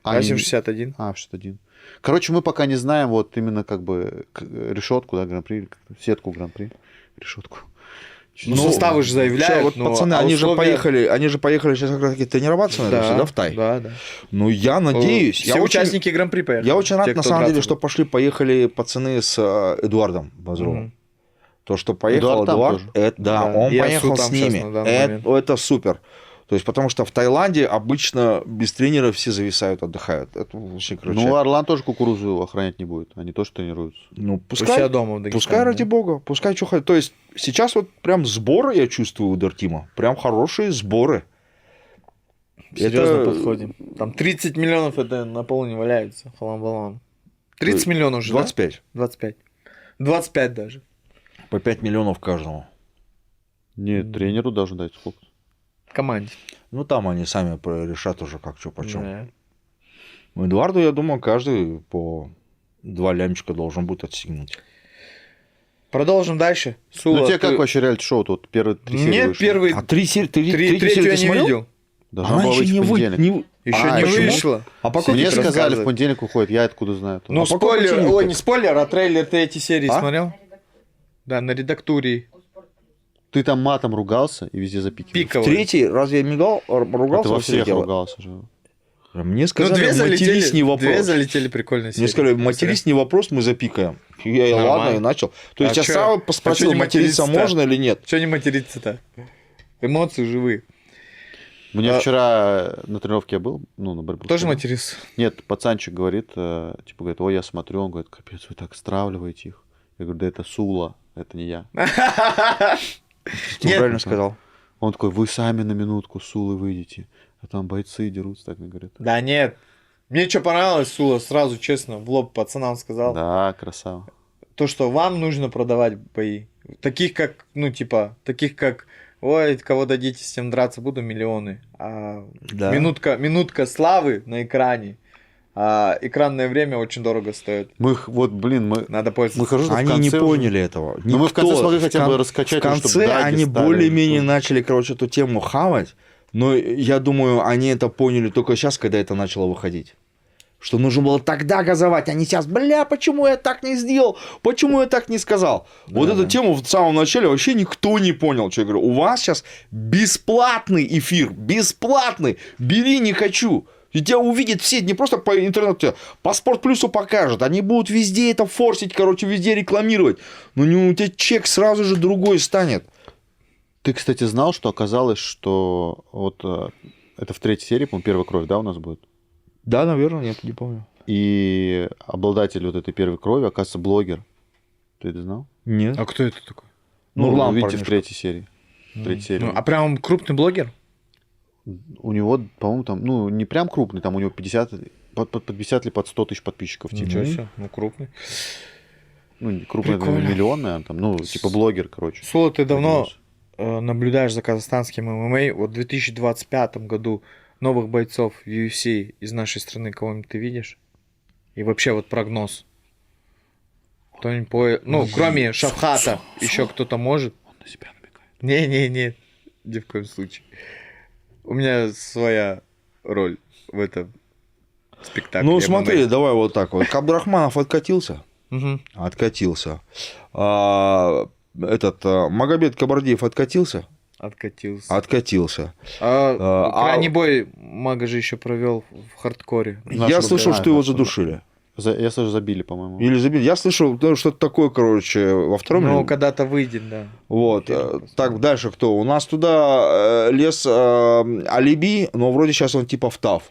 А, Расим не- 61. А, 61. Короче, мы пока не знаем вот именно как бы решетку, да, гран-при, или как-то сетку гран-при, решетку. Ну, составы же заявляют. Чё, вот но- пацаны, а они же условия- поехали сейчас как раз таки тренироваться, наверное, да, в Тай. Да, да. Ну, я надеюсь. Все я очень, участники Гран-при поехали. я очень рад, Те, на кто самом деле, драться что поехали пацаны с Эдуардом Базровым. Мгм. То, что поехал Эдуард там Эдуард, тоже. да, Да, он и поехал Асу с там сейчас ними. на данный момент. Это супер. То есть, потому что в Таиланде обычно без тренера все зависают, отдыхают. Это вообще, короче... Ну, Орлан тоже кукурузу охранять не будет. Они тоже тренируются. Ну, У себя дома в Дагестане, пускай ради да? бога, пускай что хотят. То есть, сейчас вот прям сборы я чувствую у Дортима. Прям хорошие сборы. Серьезно Это- подходим. Там 30 миллионов это на полу не валяется. Халам-балам. 30 миллионов уже, 25. да? 25. 25 даже. По 5 миллионов каждому. Нет, тренеру должен дать сколько? Команде. Ну, там они сами решат уже, как что почем. Да. Ну, Эдуарду, я думаю, каждый по 2 лямчика должен будет отстегнуть. Продолжим дальше. Сула, Ну, тебе как ты- вообще реалити-шоу тут? Первые 3 серии Нет, вышло? первый... А 3 серии, Третью серии я ты не смотрел? видел. Должна Она была еще выйти не в вы... понедельник. Еще А, не почему? вышло. А по какой Мне Мне причине? сказали, в рассказывай. понедельник выходит, я откуда знаю. Ну, А по какой спойлер, причине ой, так? не спойлер, а трейлер третьей серии А? смотрел? Да, на редактуре. Ты там матом ругался и везде запикивал. Пиковый. Третий, разве я мигал, А ругался? ты во во всех всех? ругался же. Мне Ну, сказали, две матерись залетели, не вопрос. две залетели прикольные серии. Мне сказали, матерись не вопрос, мы запикаем. Я и Нормально. ладно, и начал. То есть А я чё- сам а спросил, чё не материться материться-то? можно или нет. Че не материться-то? Эмоции живые. Мне А- вчера на тренировке я был, ну, на борьбу. Тоже ходил. матерился? Нет, пацанчик говорит, типа, говорит, ой, я смотрю, он говорит, капец, вы так стравливаете их. Я говорю, да это Сула, это не я. Ты Нет. правильно сказал. Он такой, вы сами на минутку с Сулой выйдете, а там бойцы дерутся, так мне говорят. Да нет. Мне что понравилось, Сула, сразу честно, в лоб пацанам сказал. Да, красава. То, что вам нужно продавать бои. Таких как, ну, типа, таких как, ой, кого дадите, с тем драться буду, миллионы. А Да. минутка славы на экране, а экранное время очень дорого стоит. Мы, вот, блин, мы Надо пользоваться. мы хожу в Они конце не уже. поняли этого. Ну, мы в конце Никто. смогли хотя бы В раскачать, В конце чтобы драги они стали. более-менее начали, короче, эту тему хавать. Но я думаю, они это поняли только сейчас, когда это начало выходить. Что нужно было тогда газовать, а не сейчас. Бля, почему я так не сделал? Почему я так не сказал? Вот эту тему в самом начале вообще никто не понял. Что я говорю, у вас сейчас бесплатный эфир. Бесплатный. Бери, не хочу. И тебя увидят все, не просто по интернету, тебя по Спорт Плюсу покажут. Они будут везде это форсить, короче, везде рекламировать. Но у тебя чек сразу же другой станет. Ты, кстати, знал, что оказалось, что вот это в третьей серии, по-моему, первая кровь, да, у нас будет? Да, наверное, нет, не помню. И обладатель вот этой первой крови, оказывается, блогер. Ты это знал? Нет. А кто это такой? Ну, Ну, Нурлан, увидите парнишка. в третьей серии. В третьей серии. Ну, а прям крупный блогер? У него, по-моему, там, ну, не прям крупный, там у него 50, под 50 или под 100 тысяч подписчиков. Типа. Ничего себе, ну крупный. Ну, не крупный, это Прикольно. миллионный, а там, ну, типа блогер, короче. Сула, ты давно Поднялся. наблюдаешь за казахстанским ММА. Вот в 2025 году новых бойцов в UFC из нашей страны кого-нибудь ты видишь? И вообще вот прогноз. Кто-нибудь Ну, кроме Шавхата, еще кто-то может? Он на себя намекает. Не, ни в коем случае. У меня своя роль в этом спектакле. Ну, ММА. смотри, давай вот так вот. Кабдрахманов откатился. Мгм. Откатился. Магомед Кабардиев откатился. Откатился. Откатился. Крайний бой Мага же еще провел в хардкоре. Нашего Я слышал, гражданина, что его нашего. задушили. Я слышу, забили, по-моему. Или забили. Я слышал, ну, что-то такое, короче, во втором. Ну, или- когда-то выйдет, да. Вот. Фильм посмотрим. Так, дальше кто? У нас туда лез Алиби, но вроде сейчас он типа в ТАФ.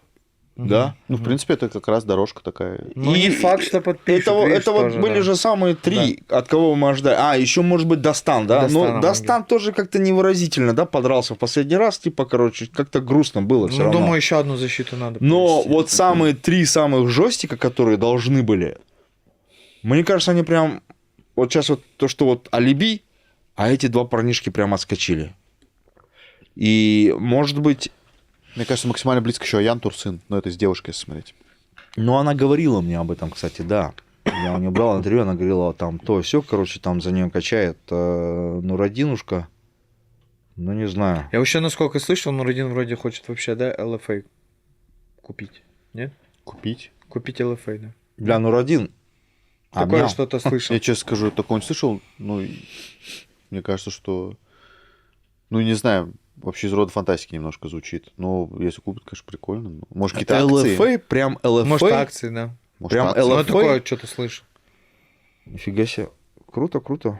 Да? Ну, в принципе, это как раз дорожка такая. Ну, не факт, что подпишут. Это, видишь, это вот тоже, были да. же самые три, от кого мы ожидали. А, еще может быть Достан, да? Достана Но могли. Достан тоже как-то невыразительно, да, подрался в последний раз, типа, короче, как-то грустно было все Ну, равно. думаю, еще одну защиту надо Но провести. вот самые три самых жестика, которые должны были, мне кажется, они прям... Вот сейчас вот то, что вот Алиби, а эти два парнишки прям отскочили. И, может быть... Мне кажется, максимально близко еще Аян Турсын, но это с девушкой, если смотреть. Ну, она говорила мне об этом, кстати, да. Я у нее брал интервью, она говорила, там, то все, короче, там за нее качает Нурадинушка. Ну, не знаю. Я вообще, насколько слышал, Нуридин вроде хочет вообще, да, ЛФА купить. Нет? Купить. Купить ЛФА, да. Для Нурадин... Такое обнял. что-то слышал. Я честно скажу, такого не слышал, ну, мне кажется, что... Ну, не знаю, вообще из рода фантастики немножко звучит. Но если купит, конечно, прикольно. Ну, может, какие-то акции. ЛФА, прям ЛФА. Может, акции, да. Может, прям акции. Ну, LFA? я такое что-то слышал. Нифига себе. Круто, круто.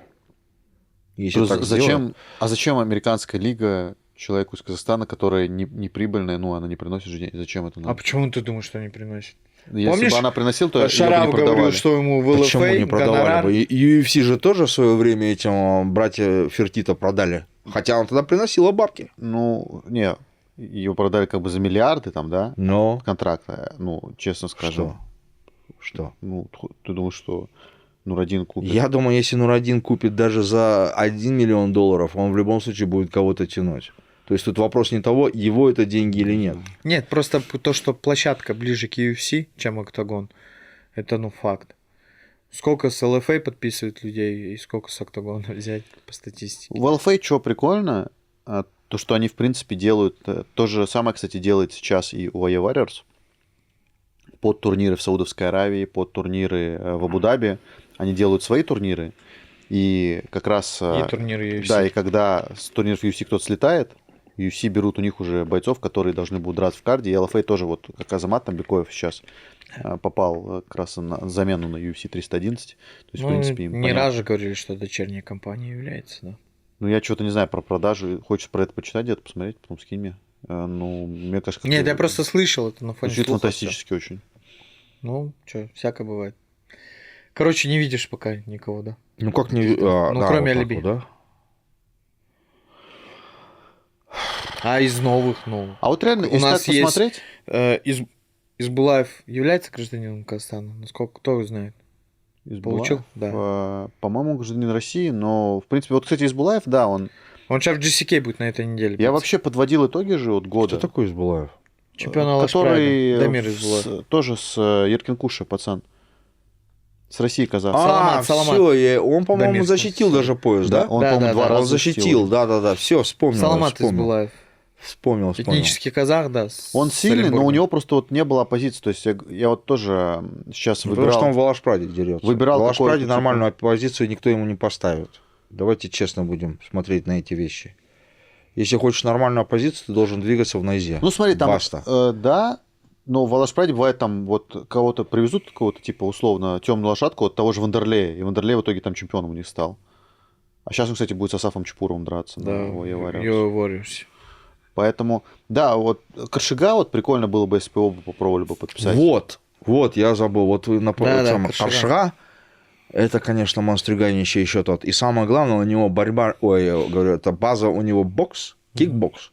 Если Просто так сделать. зачем американская лига человеку из Казахстана, которая не прибыльная, ну, она не приносит же денег. Зачем это А надо? почему ты думаешь, что не приносит? Если помнишь, бы она приносила, то её бы Шарап не говорил, продавали. что ему в Почему ЛФА не продавали гонорар... бы? И UFC же тоже в свое время этим братья Фертита продали. Хотя он тогда приносила бабки. Ну, не, его продали как бы за миллиарды там, да, Но контракта. Ну, честно скажем. что? Ну, ты думаешь, что Нурадин купит? Я думаю, если Нурадин купит даже за $1 миллион, он в любом случае будет кого-то тянуть. То есть тут вопрос не того, его это деньги или нет. Нет, просто то, что площадка ближе к UFC, чем Октагон, это, ну, факт. Сколько с ЛФА подписывают людей и сколько с Октагона взять по статистике? В LFA что прикольно, то, что они, в принципе, делают... То же самое, кстати, делает сейчас и UAE Warriors. Под турниры в Саудовской Аравии, под турниры в Абу-Даби. Они делают свои турниры. И как раз... И турниры UFC. Да, и когда с турниров UFC кто-то слетает, UFC берут у них уже бойцов, которые должны будут драться в карде. И LFA тоже, вот как Азамат Тамбекоев сейчас попал как раз на замену на UFC 311. То есть, Ну, в принципе, им не понятно. раз же говорили, что дочерняя компания является, да. Ну, я что-то не знаю про продажи. Хочешь про это почитать где-то, посмотреть, потом скинь мне. Ну, мне кажется... как-то Нет, я просто слышал это на фоне звучит слухов, фантастически очень. всё. Ну, что, всякое бывает. Короче, не видишь пока никого, да? Ну как не... Ну, да, кроме вот так Алиби. вот, да? А из новых, ну... А вот реально, У если нас так посмотреть... Избулаев является гражданином Казахстана? Насколько кто его знает? Получил? Избулаев, по-моему, гражданин России, но, в принципе, вот, кстати, Избулаев, да, он... Он сейчас в GCK будет на этой неделе. Я биться. вообще подводил итоги же от года. Кто такой Избулаев? Чемпион Алашпрайда. Который Дамир Избулаев. тоже с Еркинкуша, пацан. С России казах. Саламат. Все, он, по-моему, Дамир, защитил даже пояс, да? Он, Да, по-моему, да, два да. раза Он защитил, да, все, вспомнил. Саламат вспомнил. Избулаев. Вспомнил. Этнический казах, да. с Он сильный, но у Оренбурга. него просто вот не было оппозиции. То есть я вот тоже сейчас Ну, потому что он выбирал... в Алашпраде дерется. Выбирал в Алашпраде какого-то, типа- нормальную оппозицию никто ему не поставит. Давайте честно будем смотреть на эти вещи. Если хочешь нормальную оппозицию, ты должен двигаться в Найзе. Ну, смотри, там, Баста. да, но в Алашпраде бывает там вот кого-то привезут, какого-то типа условно темную лошадку, вот того же Вандерлея, и Вандерлей в итоге там чемпионом у них стал. А сейчас он, кстати, будет с Асафом Чепуровым драться. Да, на UAE Warriors. UAE Warriors. Поэтому, да, вот Каршига вот прикольно было бы, если бы оба попробовали бы подписать. Вот, я забыл. Вот вы напомните, Да, Каршага, это, конечно, монструганище еще тот. И самое главное, у него борьба, я говорю, это база у него бокс, кикбокс,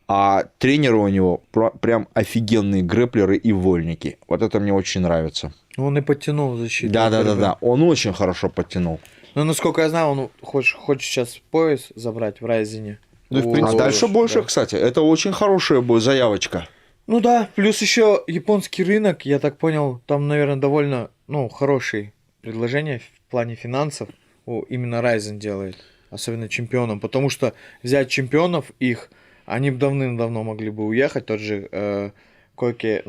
а тренеры у него прям офигенные грэплеры и вольники. Вот это мне очень нравится. Он и подтянул защиту. Да, он очень хорошо подтянул. Ну, насколько я знаю, он хочет сейчас пояс забрать в Райзене. Ну, и в А принципе, дальше больше, да. кстати. Это очень хорошая будет заявочка. Ну да, плюс еще японский рынок, я так понял, там, наверное, довольно, хорошие предложения в плане финансов именно Ryzen делает, особенно чемпионам, потому что взять чемпионов их, они бы давным-давно могли бы уехать, тот же Койке,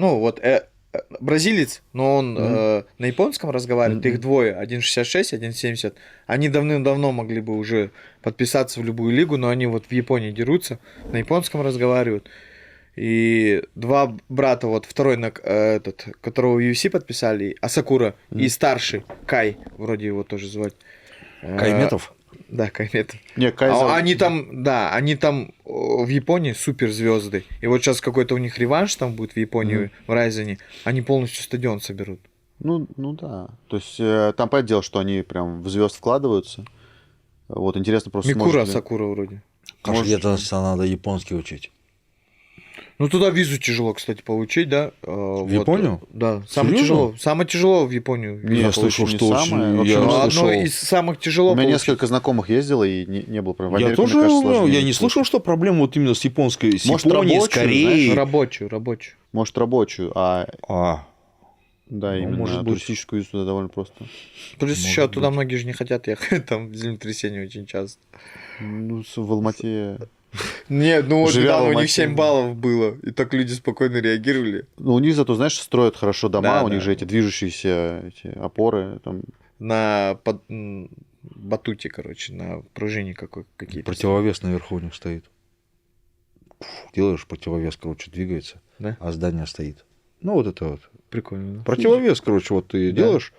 бразилец, но он на японском разговаривает, их двое, 1.66, 1.70, они давным-давно могли бы уже подписаться в любую лигу, но они вот в Японии дерутся, на японском разговаривают. И два брата, вот второй, которого в UFC подписали, Асакура, и старший, Кай, вроде его тоже звать. Кайметов? Да, Кайметов. Не, Кайзер... Они там в Японии суперзвезды. И вот сейчас какой-то у них реванш там будет в Японии, в Райзене. Они полностью стадион соберут. Ну да. То есть там понятное дело, что они прям в звезд вкладываются. Вот интересно просто... Микура сможет ли- Асакура вроде. Где-то надо японский учить. Ну, туда визу тяжело, кстати, получить, да? В Японию? Да, самое Серьезно? тяжело. Самое тяжело в Японию. Не, Я я слышал, слышал, что не очень- самое. Вообще, я ну, слышал. Одно из самых тяжело У меня получить. несколько знакомых ездило, и не было проблем. В Я Америку, тоже, мне кажется, сложнее. я не слышал, что проблема вот именно с японской, с Может, Японией, с рабочую, Кореей. Рабочую. Может, рабочую, да, Ну, именно может быть. туристическую визу туда довольно просто. Плюс Может еще туда быть. многие же не хотят ехать, там землетрясение очень часто. Ну, в Алмате... Нет, ну вот Живя в недавно у них Алмате. 7 баллов было, и так люди спокойно реагировали Ну, у них зато, знаешь, строят хорошо дома, Да, у них да. же эти движущиеся эти опоры. Там... на батуте, короче, на пружине какие-то. Противовес наверху у них стоит. Делаешь, противовес, короче, двигается, Да? а здание стоит. Ну, вот это вот. Прикольно. Да? Противовес, короче, вот ты Да. делаешь,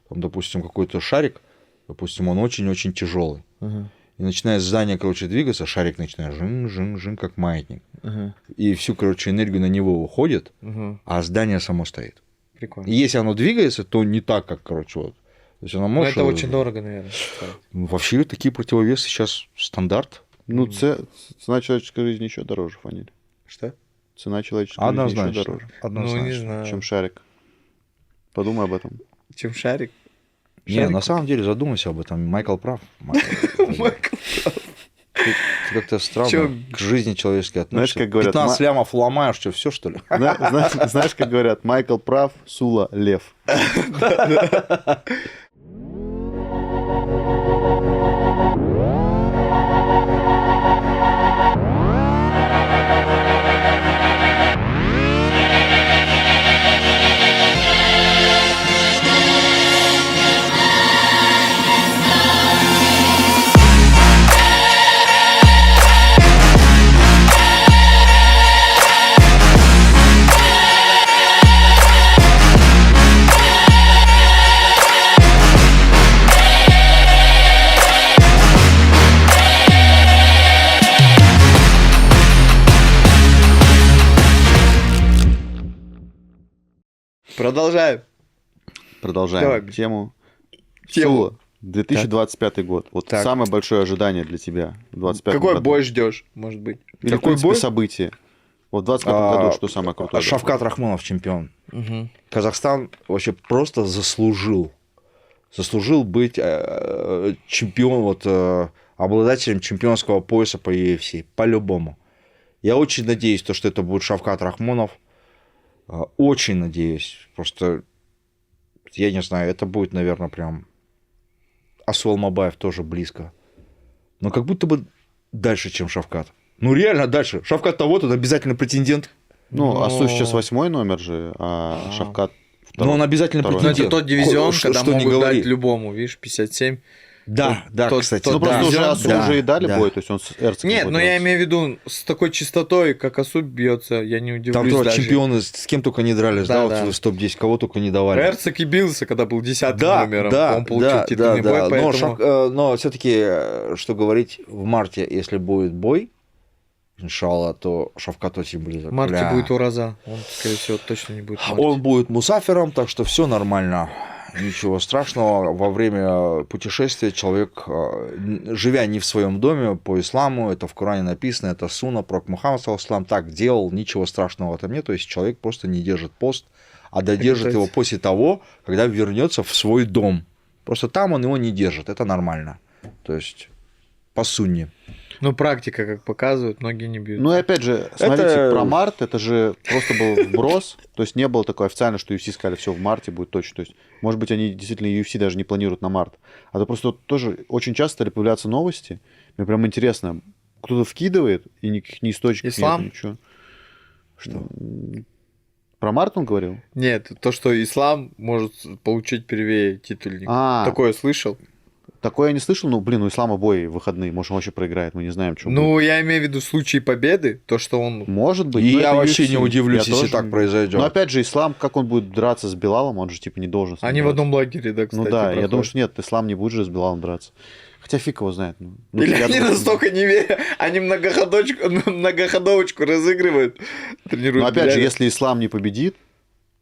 там, допустим, какой-то шарик, допустим, он очень-очень тяжелый. Ага. и начинает здание, короче, двигаться, шарик начинает жин-жин-жин, как маятник. Ага. И всю, короче, энергию на него уходит, Ага. а здание само стоит. Прикольно. И если оно двигается, то не так, как, короче, вот. То есть оно Но может... это очень дорого, наверное. стоит. Вообще такие противовесы сейчас стандарт. Ну, цена человеческой жизни еще дороже, Фаниль. Что? Цена человеческой жизни еще Однозначно. дороже, Ну, не Однозначно. знаю. чем шарик. Подумай об этом. Чем шарик? Не, на самом деле задумайся об этом. Майкл прав. Майкл. Ты как-то странно Чё? к жизни человеческой Знаешь, относишься. как говорят, 15 лямов ломаешь, что все, что ли? Знаешь, как говорят, Майкл прав, Сула лев. Продолжаем. Продолжаем Давай. тему. Тему. Сула, 2025 год. Вот Так. самое большое ожидание для тебя в 2025 Какой году. бой ждешь, может быть? Или, в Какой принципе, бой? событие. Вот в 2025 году что самое крутое? Шавкат Рахмонов чемпион. Мгм. Казахстан вообще просто заслужил быть чемпионом, обладателем чемпионского пояса по UFC. По-любому. Я очень надеюсь, что это будет Шавкат Рахмонов. Очень надеюсь. Просто, я не знаю, это будет, наверное, прям... Асул Мабаев тоже близко. Но как будто бы дальше, чем Шавкат. Ну, реально дальше. Шавкат-то вот он, обязательно претендент. Ну, Но- Асу сейчас 8 номер же, а Шавкат Но он обязательно второй. Ну, претендент. это тот дивизион, Что- когда что не могут говори. дать любому, видишь, 57. Да, да, Тот- кстати. тот Ну, да. просто уже дивизион, Асу да, уже и дали да. бой, то есть он с Эрцем Нет, будет но я драться. имею в виду, с такой частотой, как Асу бьется, я не удивлюсь Там тоже даже. чемпионы с кем только не дрались, да, Да, вот да. в топ-10, кого только не давали. Эрцик и бился, когда был 10-м Да, номером. да, Он получил да, титульный да, бой, да. поэтому... Но все-таки, что говорить, в марте, если будет бой, иншалла, то Шавкат очень близок. В марте Бля. будет Ураза. Он, скорее всего, точно не будет в марте. Он будет мусафиром, так что все нормально. Ничего страшного. Во время путешествия человек, живя не в своем доме по исламу, это в Коране написано, это сунна, пророк Мухаммад ислам так делал, ничего страшного в этом нет. То есть человек просто не держит пост, а додержит его Готовится. после того, когда вернется в свой дом. Просто там он его не держит, это нормально. То есть по сунне. Ну, практика, как показывает, многие не бьют. Ну и опять же, смотрите, Это- про март это же просто был вброс, то есть не было такое официально, что UFC сказали, все в марте будет точно. То есть, может быть, они действительно UFC даже не планируют на март. А то просто вот тоже очень часто стали появляться новости. Мне прям интересно, кто-то вкидывает, и никаких ни источников Ислам? нет, ничего. Что? Про март он говорил? Нет, то, что ислам может получить первее титульник. А, Такое слышал? такое я не слышал, ну, блин, у Ислама бой в выходные, может, он вообще проиграет, мы не знаем, что Ну, я имею в виду случай победы, то, что он... Может быть. И но я это вообще UFC. не удивлюсь, Я если тоже так не- произойдет. Но опять же, Ислам, как он будет драться с Билалом, он же типа не должен с ним Они в драться. одном лагере, да, кстати, Ну да, я проходят. думаю, что нет, Ислам не будет же с Билалом драться. Хотя фиг его знает. Ну, Или я они думаю, настолько не верят, они многоходовочку разыгрывают, тренируют. Но опять же, Биляля. если Ислам не победит,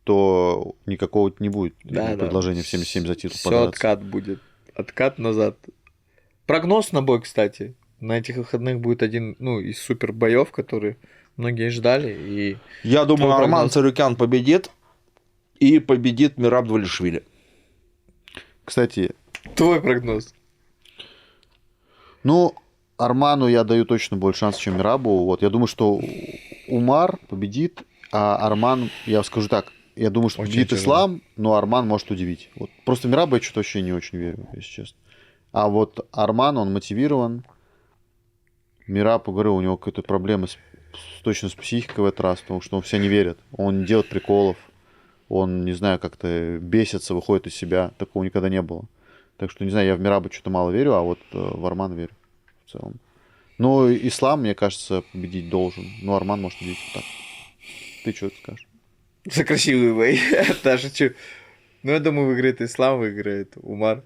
то никакого не будет Да, да. предложения в 77 за титул Все подраться. откат будет. Откат назад. Прогноз на бой, кстати. На этих выходных будет один, ну, из супер боев, которые многие ждали. И Я думаю, Твой Арман прогноз? Царюкян победит и победит Мираб Двалишвили. Кстати, твой прогноз. ну, Арману я даю точно больше шансов, чем Мирабу. Вот, я думаю, что Умар победит, а Арман, я скажу так, я думаю, что Очень победит тяжело. Ислам, но Арман может удивить. Вот. Просто Мирабу я что-то вообще не очень верю, если честно. А вот Арман, он мотивирован. Мираб, говорю, у него какие-то проблемы точно с психикой в этот раз, потому что он все не верит. Он не делает приколов. Он, не знаю, как-то бесится, выходит из себя. Такого никогда не было. Так что, не знаю, я в Мираба что-то мало верю, а вот в Армана верю в целом. Ну, Ислам, мне кажется, победить должен. Ну, Арман может победить вот так. Ты что скажешь? За красивый бой. Да, шучу. Ну, я думаю, выиграет Ислам, выиграет Умар.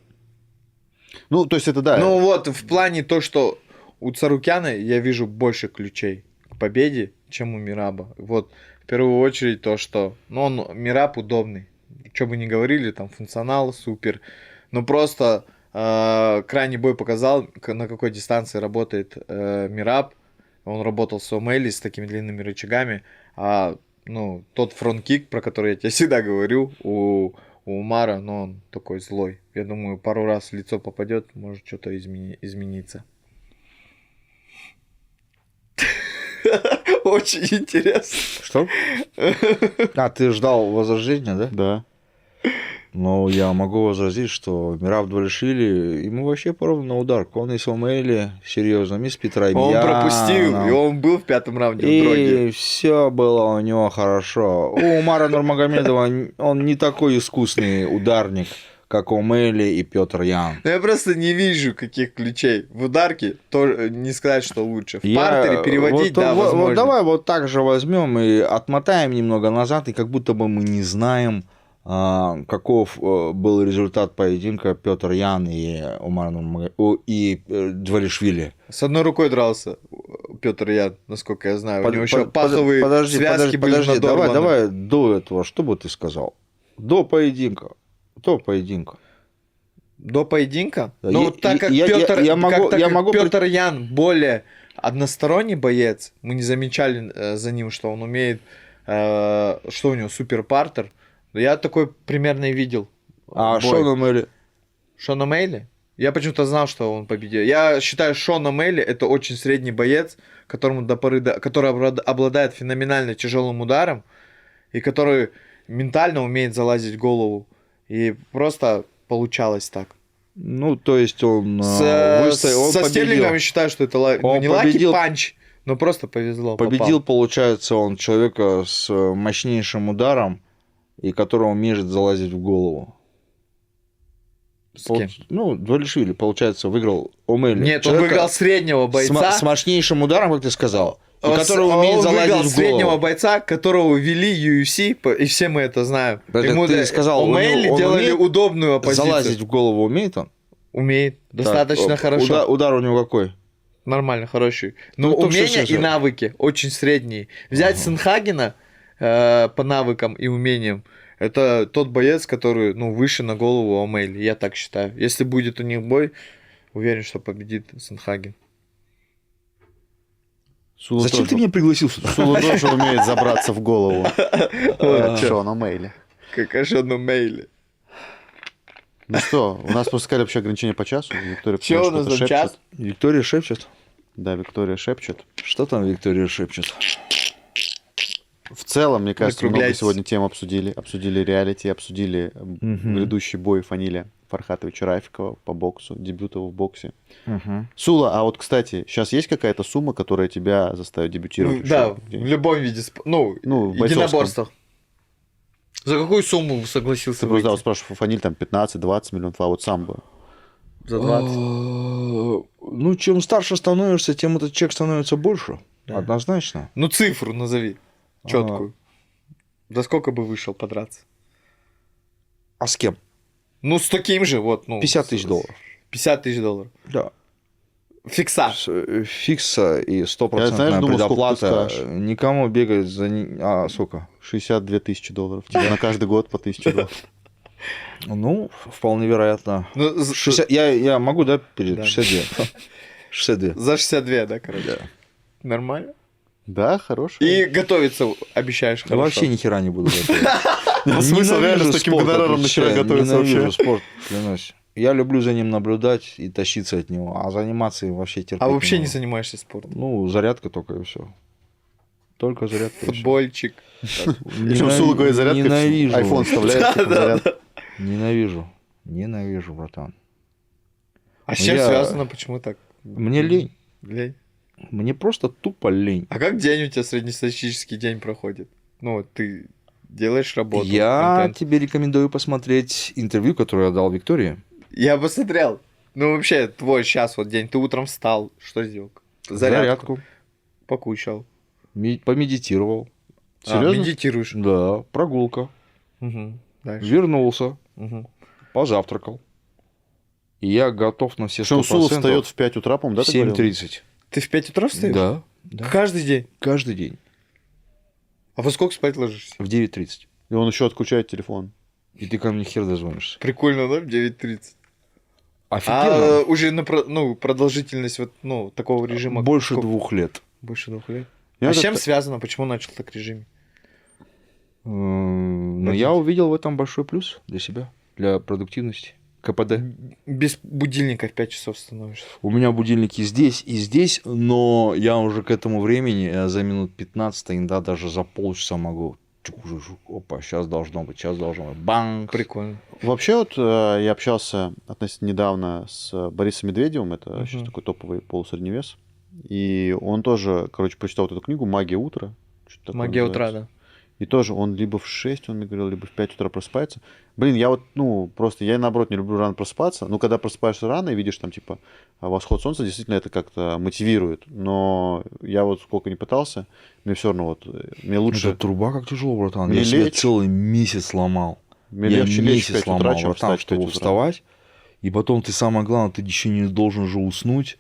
Ну, то есть это да. Ну вот, в плане то, что у Царукяна я вижу больше ключей к победе, чем у Мираба. Вот, в первую очередь то, что... Ну, он, Мираб удобный. Что бы ни говорили, там, функционал супер. Но просто крайний бой показал, на какой дистанции работает Мираб. Он работал с Омели, с такими длинными рычагами. А, ну, тот фронт-кик, про который я тебе всегда говорю, у Умара, но он такой злой. Я думаю, пару раз в лицо попадет, может что-то измениться. Очень интересно. Что? А, ты ждал возрождения, да? Да. Ну, я могу возразить, что Мираб Двалишвили, ему вообще поровну на ударку. Он и с Омели, серьезно, и с Петром Он пропустил, и он был в 5-м раунде в дроге. И все было у него хорошо. У Умара Нурмагомедова он не такой искусный ударник, как Омели и Петр Ян. Но я просто не вижу каких ключей. В ударке то не сказать, что лучше. В партере переводить, да, возможно. Вот давай вот так же возьмем и отмотаем немного назад, и как будто бы мы не знаем, каков был результат поединка Петр Ян и Умар и Двалишвили. С одной рукой дрался Петр Ян, насколько я знаю. У него еще паховые связки были подожди, надорваны. давай до этого, что бы ты сказал? До поединка. До поединка. До поединка? Да, Ну, так как Петр Ян более односторонний боец, мы не замечали за ним, что он умеет, что у него супер партер. Я такой примерно и видел. А Шон Омели? Шон Омели? Я почему-то знал, что он победил. Я считаю, Шон Омели это очень средний боец, который обладает феноменально тяжелым ударом и который ментально умеет залазить в голову. И просто получалось так. Ну, то есть он Со победил. Стерлингом я считаю, что это не лаки-панч, но просто повезло. Победил, получается, он человека с мощнейшим ударом, и которого может залазить в голову. С кем? Ну, Двалишвили, получается, выиграл Омели. Нет, он выиграл среднего бойца. С мощнейшим ударом, как ты сказал. И который он умеет залазить выиграл в голову. среднего бойца, которого вели UFC, и все мы это знаем. Ему ты сказал, Омели он делали умеет удобную оппозицию. залазить в голову умеет он? Умеет. Достаточно Так, хорошо. Удар у него какой? Нормально, хороший. Но Ну, умения и навыки очень средние. Взять Сенхагена по навыкам и умениям, это тот боец, который, ну, выше на голову Омели, я так считаю. Если будет у них бой, уверен, что победит Сенхаген. Зачем ты меня пригласил сюда? Сула тоже умеет забраться в голову. Шона Мейли. Как Шона Мейли. Ну что, у нас просто сказали вообще ограничение по часу. Виктория Что у нас за час? Виктория шепчет. Да, Виктория шепчет. Что там Виктория шепчет? В целом, мне кажется, много Закругляйтесь. сегодня тем обсудили. Обсудили реалити, обсудили грядущий бой Фаниля Фархатовича Рафикова по боксу, дебют его в боксе. Сула, а вот, кстати, сейчас есть какая-то сумма, которая тебя заставит дебютировать? еще Да, в где-нибудь? любом виде Ну, в бойцовском. единоборствах. За какую сумму согласился Ты просто выйти? спрашиваешь, Фаниль там 15-20 миллионов, а вот сам бы. За 20. Ну, чем старше становишься, тем этот чек становится больше. Да. Однозначно. Ну, цифру назови. Четкую. За сколько бы вышел подраться? А с кем? Ну, с таким же, вот. Ну, 50 тысяч долларов. 50 тысяч долларов. Да. Фикса. Фикса и Я, 100% знаешь, думал, сколько ты предоплата. скажешь. Никому бегать за... сколько? 62 тысячи долларов. Тебе на каждый год по 1000 долларов. Ну, вполне вероятно. Ну, 60... я могу, да, перед Да. 62? 62. за 62, да, короче. Нормально. Да, хороший. И готовиться обещаешь Да хорошо. вообще ни хера не буду готовить. Ну, смысл реально с таким гонораром нахера готовиться Ненавижу вообще? спорт, клянусь. Я люблю за ним наблюдать и тащиться от него, а заниматься им вообще терпеть А вообще не могу. занимаешься спортом? Ну, зарядка только и все. Только зарядка. и всё. Футбольчик. Причем Сула говорит, зарядка, Ненавижу. айфон вставляет, типа, зарядка. Ненавижу. Ненавижу, братан. А с чем Я- связано? Почему так? Мне лень. Лень. Мне просто тупо лень. А как день у тебя среднестатистический день проходит? Ну, вот ты делаешь работу. Я контент. тебе рекомендую посмотреть интервью, которое я дал Виктории. Я посмотрел. Ну, вообще, твой сейчас вот день. Ты утром встал. Что сделал? Зарядку. Покушал. Помедитировал. Серьезно? Медитируешь. Да, прогулка. Мгм. Дальше. Вернулся, Мгм. позавтракал. И я готов на все 100%. Что Усулов встает в 5 утра, по-моему, да? в ты говорил? 7:30. Ты в 5 утра встаешь? Да. Да. Каждый день? Каждый день. А во сколько спать ложишься? В 9:30. И он еще отключает телефон. И ты ко мне хер дозвонишься. Прикольно, да, в 9:30? Офигенно. А уже на продолжительность вот, ну, такого режима? Больше сколько? 2 лет. Больше 2 лет. Я А с вот чем это- связано? Почему начал так режим? Но я увидел в этом большой плюс для себя, для продуктивности. КПД. Без будильника в 5 часов становишься. У меня будильники и здесь, но я уже к этому времени за минут 15, иногда даже за полчаса могу. Опа, сейчас должно быть, Банк. Прикольно. Вообще вот я общался относительно недавно с Борисом Медведевым, это сейчас такой топовый полусредневес, и он тоже, короче, прочитал вот эту книгу «Магия утра». Что-то такое Магия утра, называется. да. И тоже он либо в 6, он мне говорил, либо в 5 утра просыпается. Блин, я вот, ну, просто, я наоборот не люблю рано просыпаться. Ну, когда просыпаешься рано и видишь там, типа, восход солнца, действительно это как-то мотивирует. Но я вот сколько не пытался, мне все равно вот, мне лучше... Это труба как тяжело, братан. Мне Я себе лечь. целый месяц ломал. Мне Я легче лечь в месяц 5 утра, ломал, чем братан, встать в 5 чтобы утра. вставать. И потом ты, самое главное, ты еще не должен же уснуть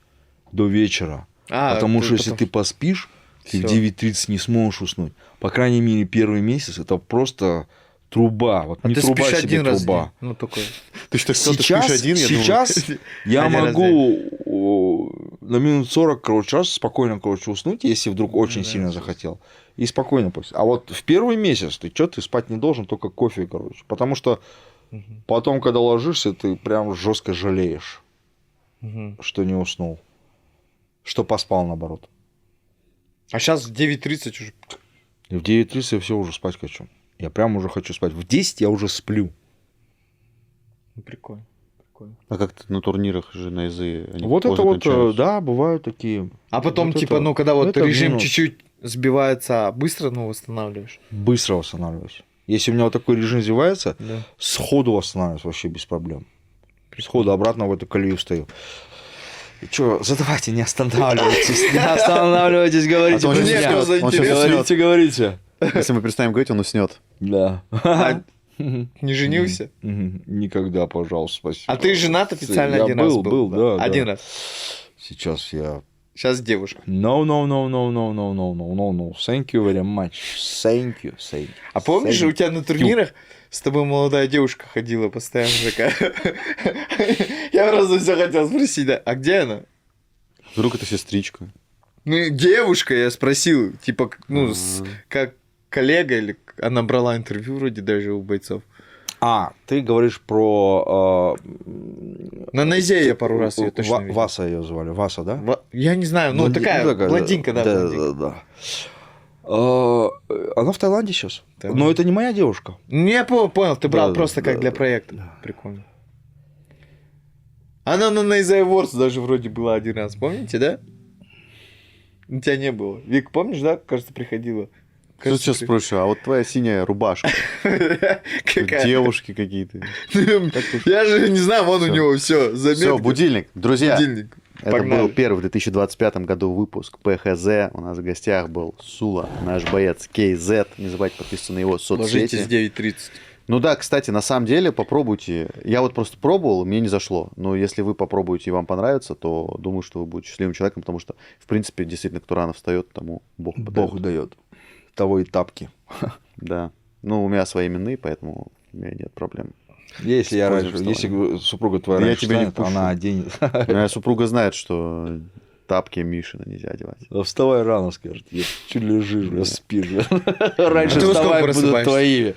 до вечера. Потому что если ты поспишь, ты в Всё. 9:30 не сможешь уснуть. По крайней мере, первый месяц это просто труба. Вот А не ты труба спишь себе, один раз в труба. день? Ну, такой. Ты что, кто-то Сейчас, спишь один, я думаю. сейчас я Один раз в могу на минут 40, короче, раз спокойно, короче, уснуть, если вдруг очень да. сильно захотел. И спокойно пусть. А вот в первый месяц ты спать не должен, только кофе, короче. Потому что потом, когда ложишься, ты прям жестко жалеешь, Мгм. что не уснул. Что поспал, наоборот. А сейчас в 9:30 уже. И в 9:30 я все уже спать хочу. Я прям уже хочу спать. В 10 я уже сплю. Ну, прикольно. Прикольно. А как ты на турнирах же на ИЗы? они Вот это поздно вот, кончаются? да, бывают такие. А потом, Вот типа, это- ну, когда вот это режим минус. чуть-чуть сбивается, быстро, ну, восстанавливаешь. Быстро восстанавливаюсь. Если у меня вот такой режим сбивается, Да. сходу восстанавливаюсь вообще без проблем. Сходу обратно в эту колею встаю. Че, задавайте, не останавливайтесь. Не останавливайтесь, говорите. А то он про щас меня. скажет, он щас Говорите, говорите. Если мы перестанем говорить, он уснет. Да. Не женился? Никогда, пожалуйста, спасибо. А ты женат официально Я один раз был, был? да, да. Один раз. Сейчас я... Сейчас девушка. No. Thank you very much. Thank you. А помнишь, Thank у тебя на турнирах с тобой молодая девушка ходила постоянно такая. Я просто все хотел спросить, да, а где она? Вдруг это сестричка. Ну, девушка, я спросил, типа, ну, как коллега, или она брала интервью вроде даже у бойцов. А, ты говоришь про... На Найзе я пару раз ее точно видел. Васа ее звали. Васа, да? Я не знаю, ну, такая блондинка, да, блондинка. Да. Она в Таиланде сейчас. Таиланд. Но это не моя девушка. Ну, я понял, ты брал Да, просто да, как для да, проекта. да. Прикольно. Она на Найзе Awards даже вроде была один раз, помните, да? У тебя не было. Вик, помнишь, да? Кажется, приходила. Что сейчас спрошу, а вот твоя синяя рубашка, Какая? девушки какие-то. Я же не знаю, вон у Всё. него все, заметки. Все, будильник. Друзья, Будильник. это Погнали. был первый в 2025 году выпуск ПХЗ. У нас в гостях был Сула, наш боец KZ. Не забывайте подписываться на его Ложитесь соцсети. в 9:30. Ну да, кстати, на самом деле попробуйте. Я вот просто пробовал, мне не зашло. Но если вы попробуете и вам понравится, то думаю, что вы будете счастливым человеком, потому что, в принципе, действительно, кто рано встает, тому Бог Бог подает. дает. Того и тапки. Да. Ну, у меня свои именные, поэтому у меня нет проблем. Если я раньше, Используем если супруга твоя Да я раньше тебя не встанет, пушу. она оденет. Моя супруга знает, что тапки Мишина нельзя одевать. Да вставай рано, скажет. Я чуть лежишь, бля, спишь. бля. Раньше А ты во сколько вставай будут просыпаешься? твои.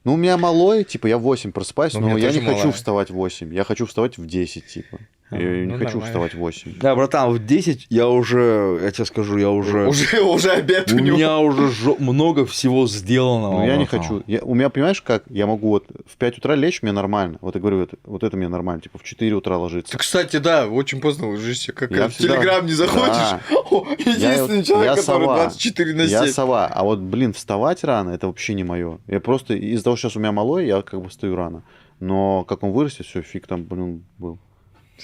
Ну, у меня малой, типа, я в 8 просыпаюсь, Ну, у но меня я не тоже хочу малая. вставать в 8. Я хочу вставать в 10, типа. Я не ну, хочу нормально. вставать в 8. Да, братан, в 10 я тебе скажу, я уже... Уже обед У у него. меня уже много всего сделанного. Ну, я не братан. хочу. У меня, понимаешь, как? Я могу вот в 5 утра лечь, мне нормально. Вот я говорю, вот это мне нормально. Типа в 4 утра ложиться. Ты, кстати, да, очень поздно ложишься. Как Я в всегда- Телеграм не заходишь. Да. Единственный Я человек, который сова. 24 на 7. Я сова. А вот, блин, вставать рано, это вообще не мое. Я просто из-за того, что сейчас у меня малой, я как бы встаю рано. Но как он вырастет, все, фиг там, блин, был.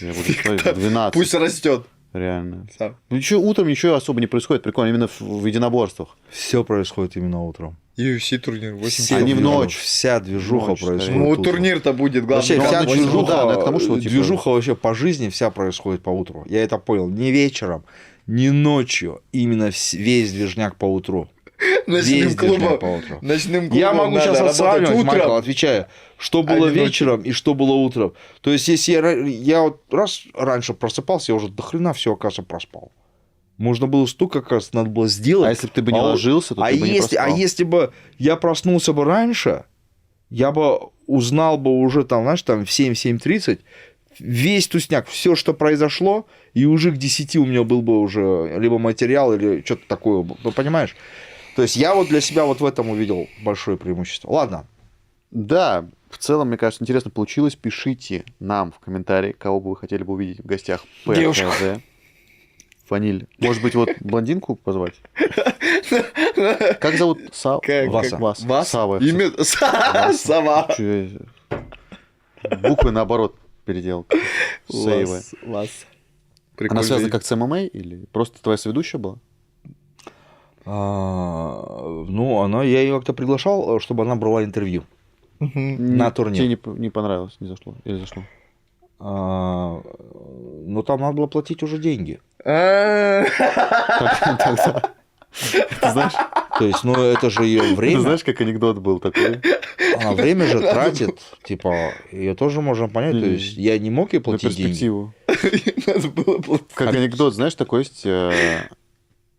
Я буду вставать в 12. Пусть растет. Реально. Сам. Ну, утром ничего особо не происходит. Прикольно, именно в единоборствах. Все происходит именно утром. UFC турнир 8 Все часов. Они в движуха, ночь. Вся движуха Ночь, происходит. скорее. Ну, утром. турнир-то будет, Вообще, главное. вся ночью, ну движуха, да, но это к тому, что, типа- движуха вообще по жизни вся происходит по утру. Я это понял. Не вечером, не ночью. Именно весь движняк по утру. Ночным Весь движняк по клубом. утру. Ночным клубом Я могу надо сейчас работать сравнивать, утром. Майкл, отвечаю, что было не ночью. вечером и что было утром. То есть, если я вот раз раньше просыпался, я уже до хрена все, оказывается, проспал. Можно было столько, как раз надо было сделать. А если бы ты бы не ложился, то а ты бы не проспал. если бы я проснулся бы раньше, я бы узнал бы уже там, знаешь, там в 7-7:30 весь тусняк, все, что произошло, и уже к 10 у меня был бы уже либо материал, или что-то такое. Ну, понимаешь? То есть я вот для себя вот в этом увидел большое преимущество. Ладно. Да, в целом, мне кажется, интересно получилось. Пишите нам в комментарии, кого бы вы хотели бы увидеть в гостях Девушку. ПХЗ. Фаниль. Может быть, вот блондинку позвать? Как зовут? Васа. Вас. Сава. Имя... Сова. Чё я- Буквы наоборот переделал. Сейвы. Лас. Она связана как с ММА или просто твоя соведущая была? Ну, я ее как-то приглашал, чтобы она брала интервью на турнир. Тебе не понравилось, не зашло? Или зашло? Но там надо было платить уже деньги. Тогда- Ты знаешь, То есть, ну, это же ее ты время. знаешь, как анекдот был такой? Она время же тратит. Типа, ее тоже можно понять. То есть, я не мог ей На платить деньги. перспективу. Надо было платить. Как анекдот, знаешь, такой есть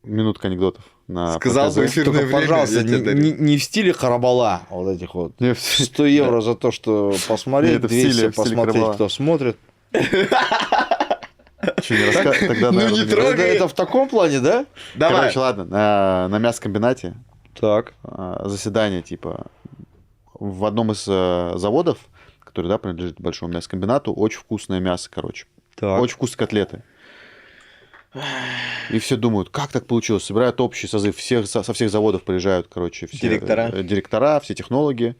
минутка анекдотов на Сказал бы ПХЗ. эфирное Только, время, пожалуйста, я тебе дарю. не в стиле Харабала, вот этих вот. Не, 100 евро за то, что посмотреть, Это в 200 стиле посмотреть, Карабала. кто смотрит. Чё, не раска- Тогда, Ну, наверное, не не трогай. раска- Это в таком плане, да? Давай. Короче, ладно, на мясокомбинате Так. заседание, типа, в одном из заводов, который, да, принадлежит большому мясокомбинату, очень вкусное мясо, короче. Так. Очень вкусные котлеты. И все думают, как так получилось? Собирают общий созыв, со всех заводов приезжают, короче, все директора, все технологи.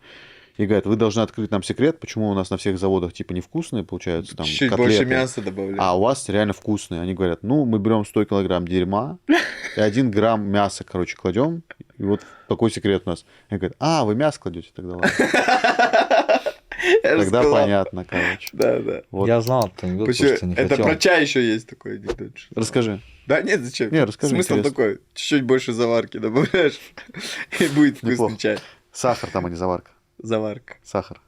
И говорят, вы должны открыть нам секрет, почему у нас на всех заводах типа невкусные получаются там Чуть котлеты, больше мяса добавляю. а у вас реально вкусные. Они говорят, ну, мы берем 100 килограмм дерьма и 1 грамм мяса, короче, кладем. И вот такой секрет у нас. Они говорят, вы мясо кладете тогда, ладно. Тогда понятно, короче. Да. Вот. Я знал этот анекдот, Почему? просто не Это хотел. про чай еще есть такой анекдот. Расскажи. Да нет, зачем? Не, расскажи, Смысл интересно. такой, чуть-чуть больше заварки добавляешь, и будет вкусный Неплохо. чай. Сахар там, а не заварка. Заварка. Сахар.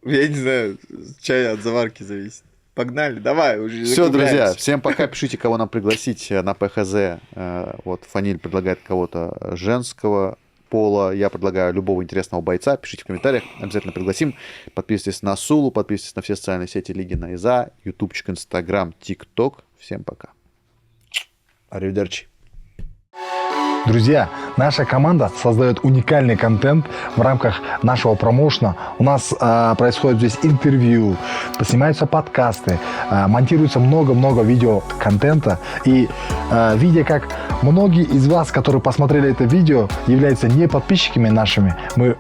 Я не знаю, чай от заварки зависит. Погнали, давай, уже Все, друзья, закругляемся. всем пока. Пишите, кого нам пригласить на ПХЗ. Вот Фаниль предлагает кого-то женского пола. Я предлагаю любого интересного бойца. Пишите в комментариях. Обязательно пригласим. Подписывайтесь на Сулу, подписывайтесь на все социальные сети Лиги на ИЗА, ютубчик, инстаграм, тикток. Всем пока. Аривидерчи. Друзья, наша команда создает уникальный контент в рамках нашего промоушена. У нас происходит здесь интервью, снимаются подкасты, монтируется много-много видеоконтента. И видя, как многие из вас, которые посмотрели это видео, являются не подписчиками нашими, мы,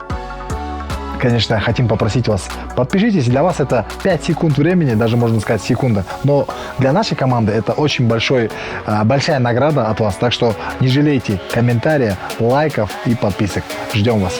конечно, хотим попросить вас, подпишитесь. Для вас это 5 секунд времени, даже можно сказать секунда. Но для нашей команды это очень большая награда от вас. Так что не жалейте комментариев, лайков и подписок. Ждем вас.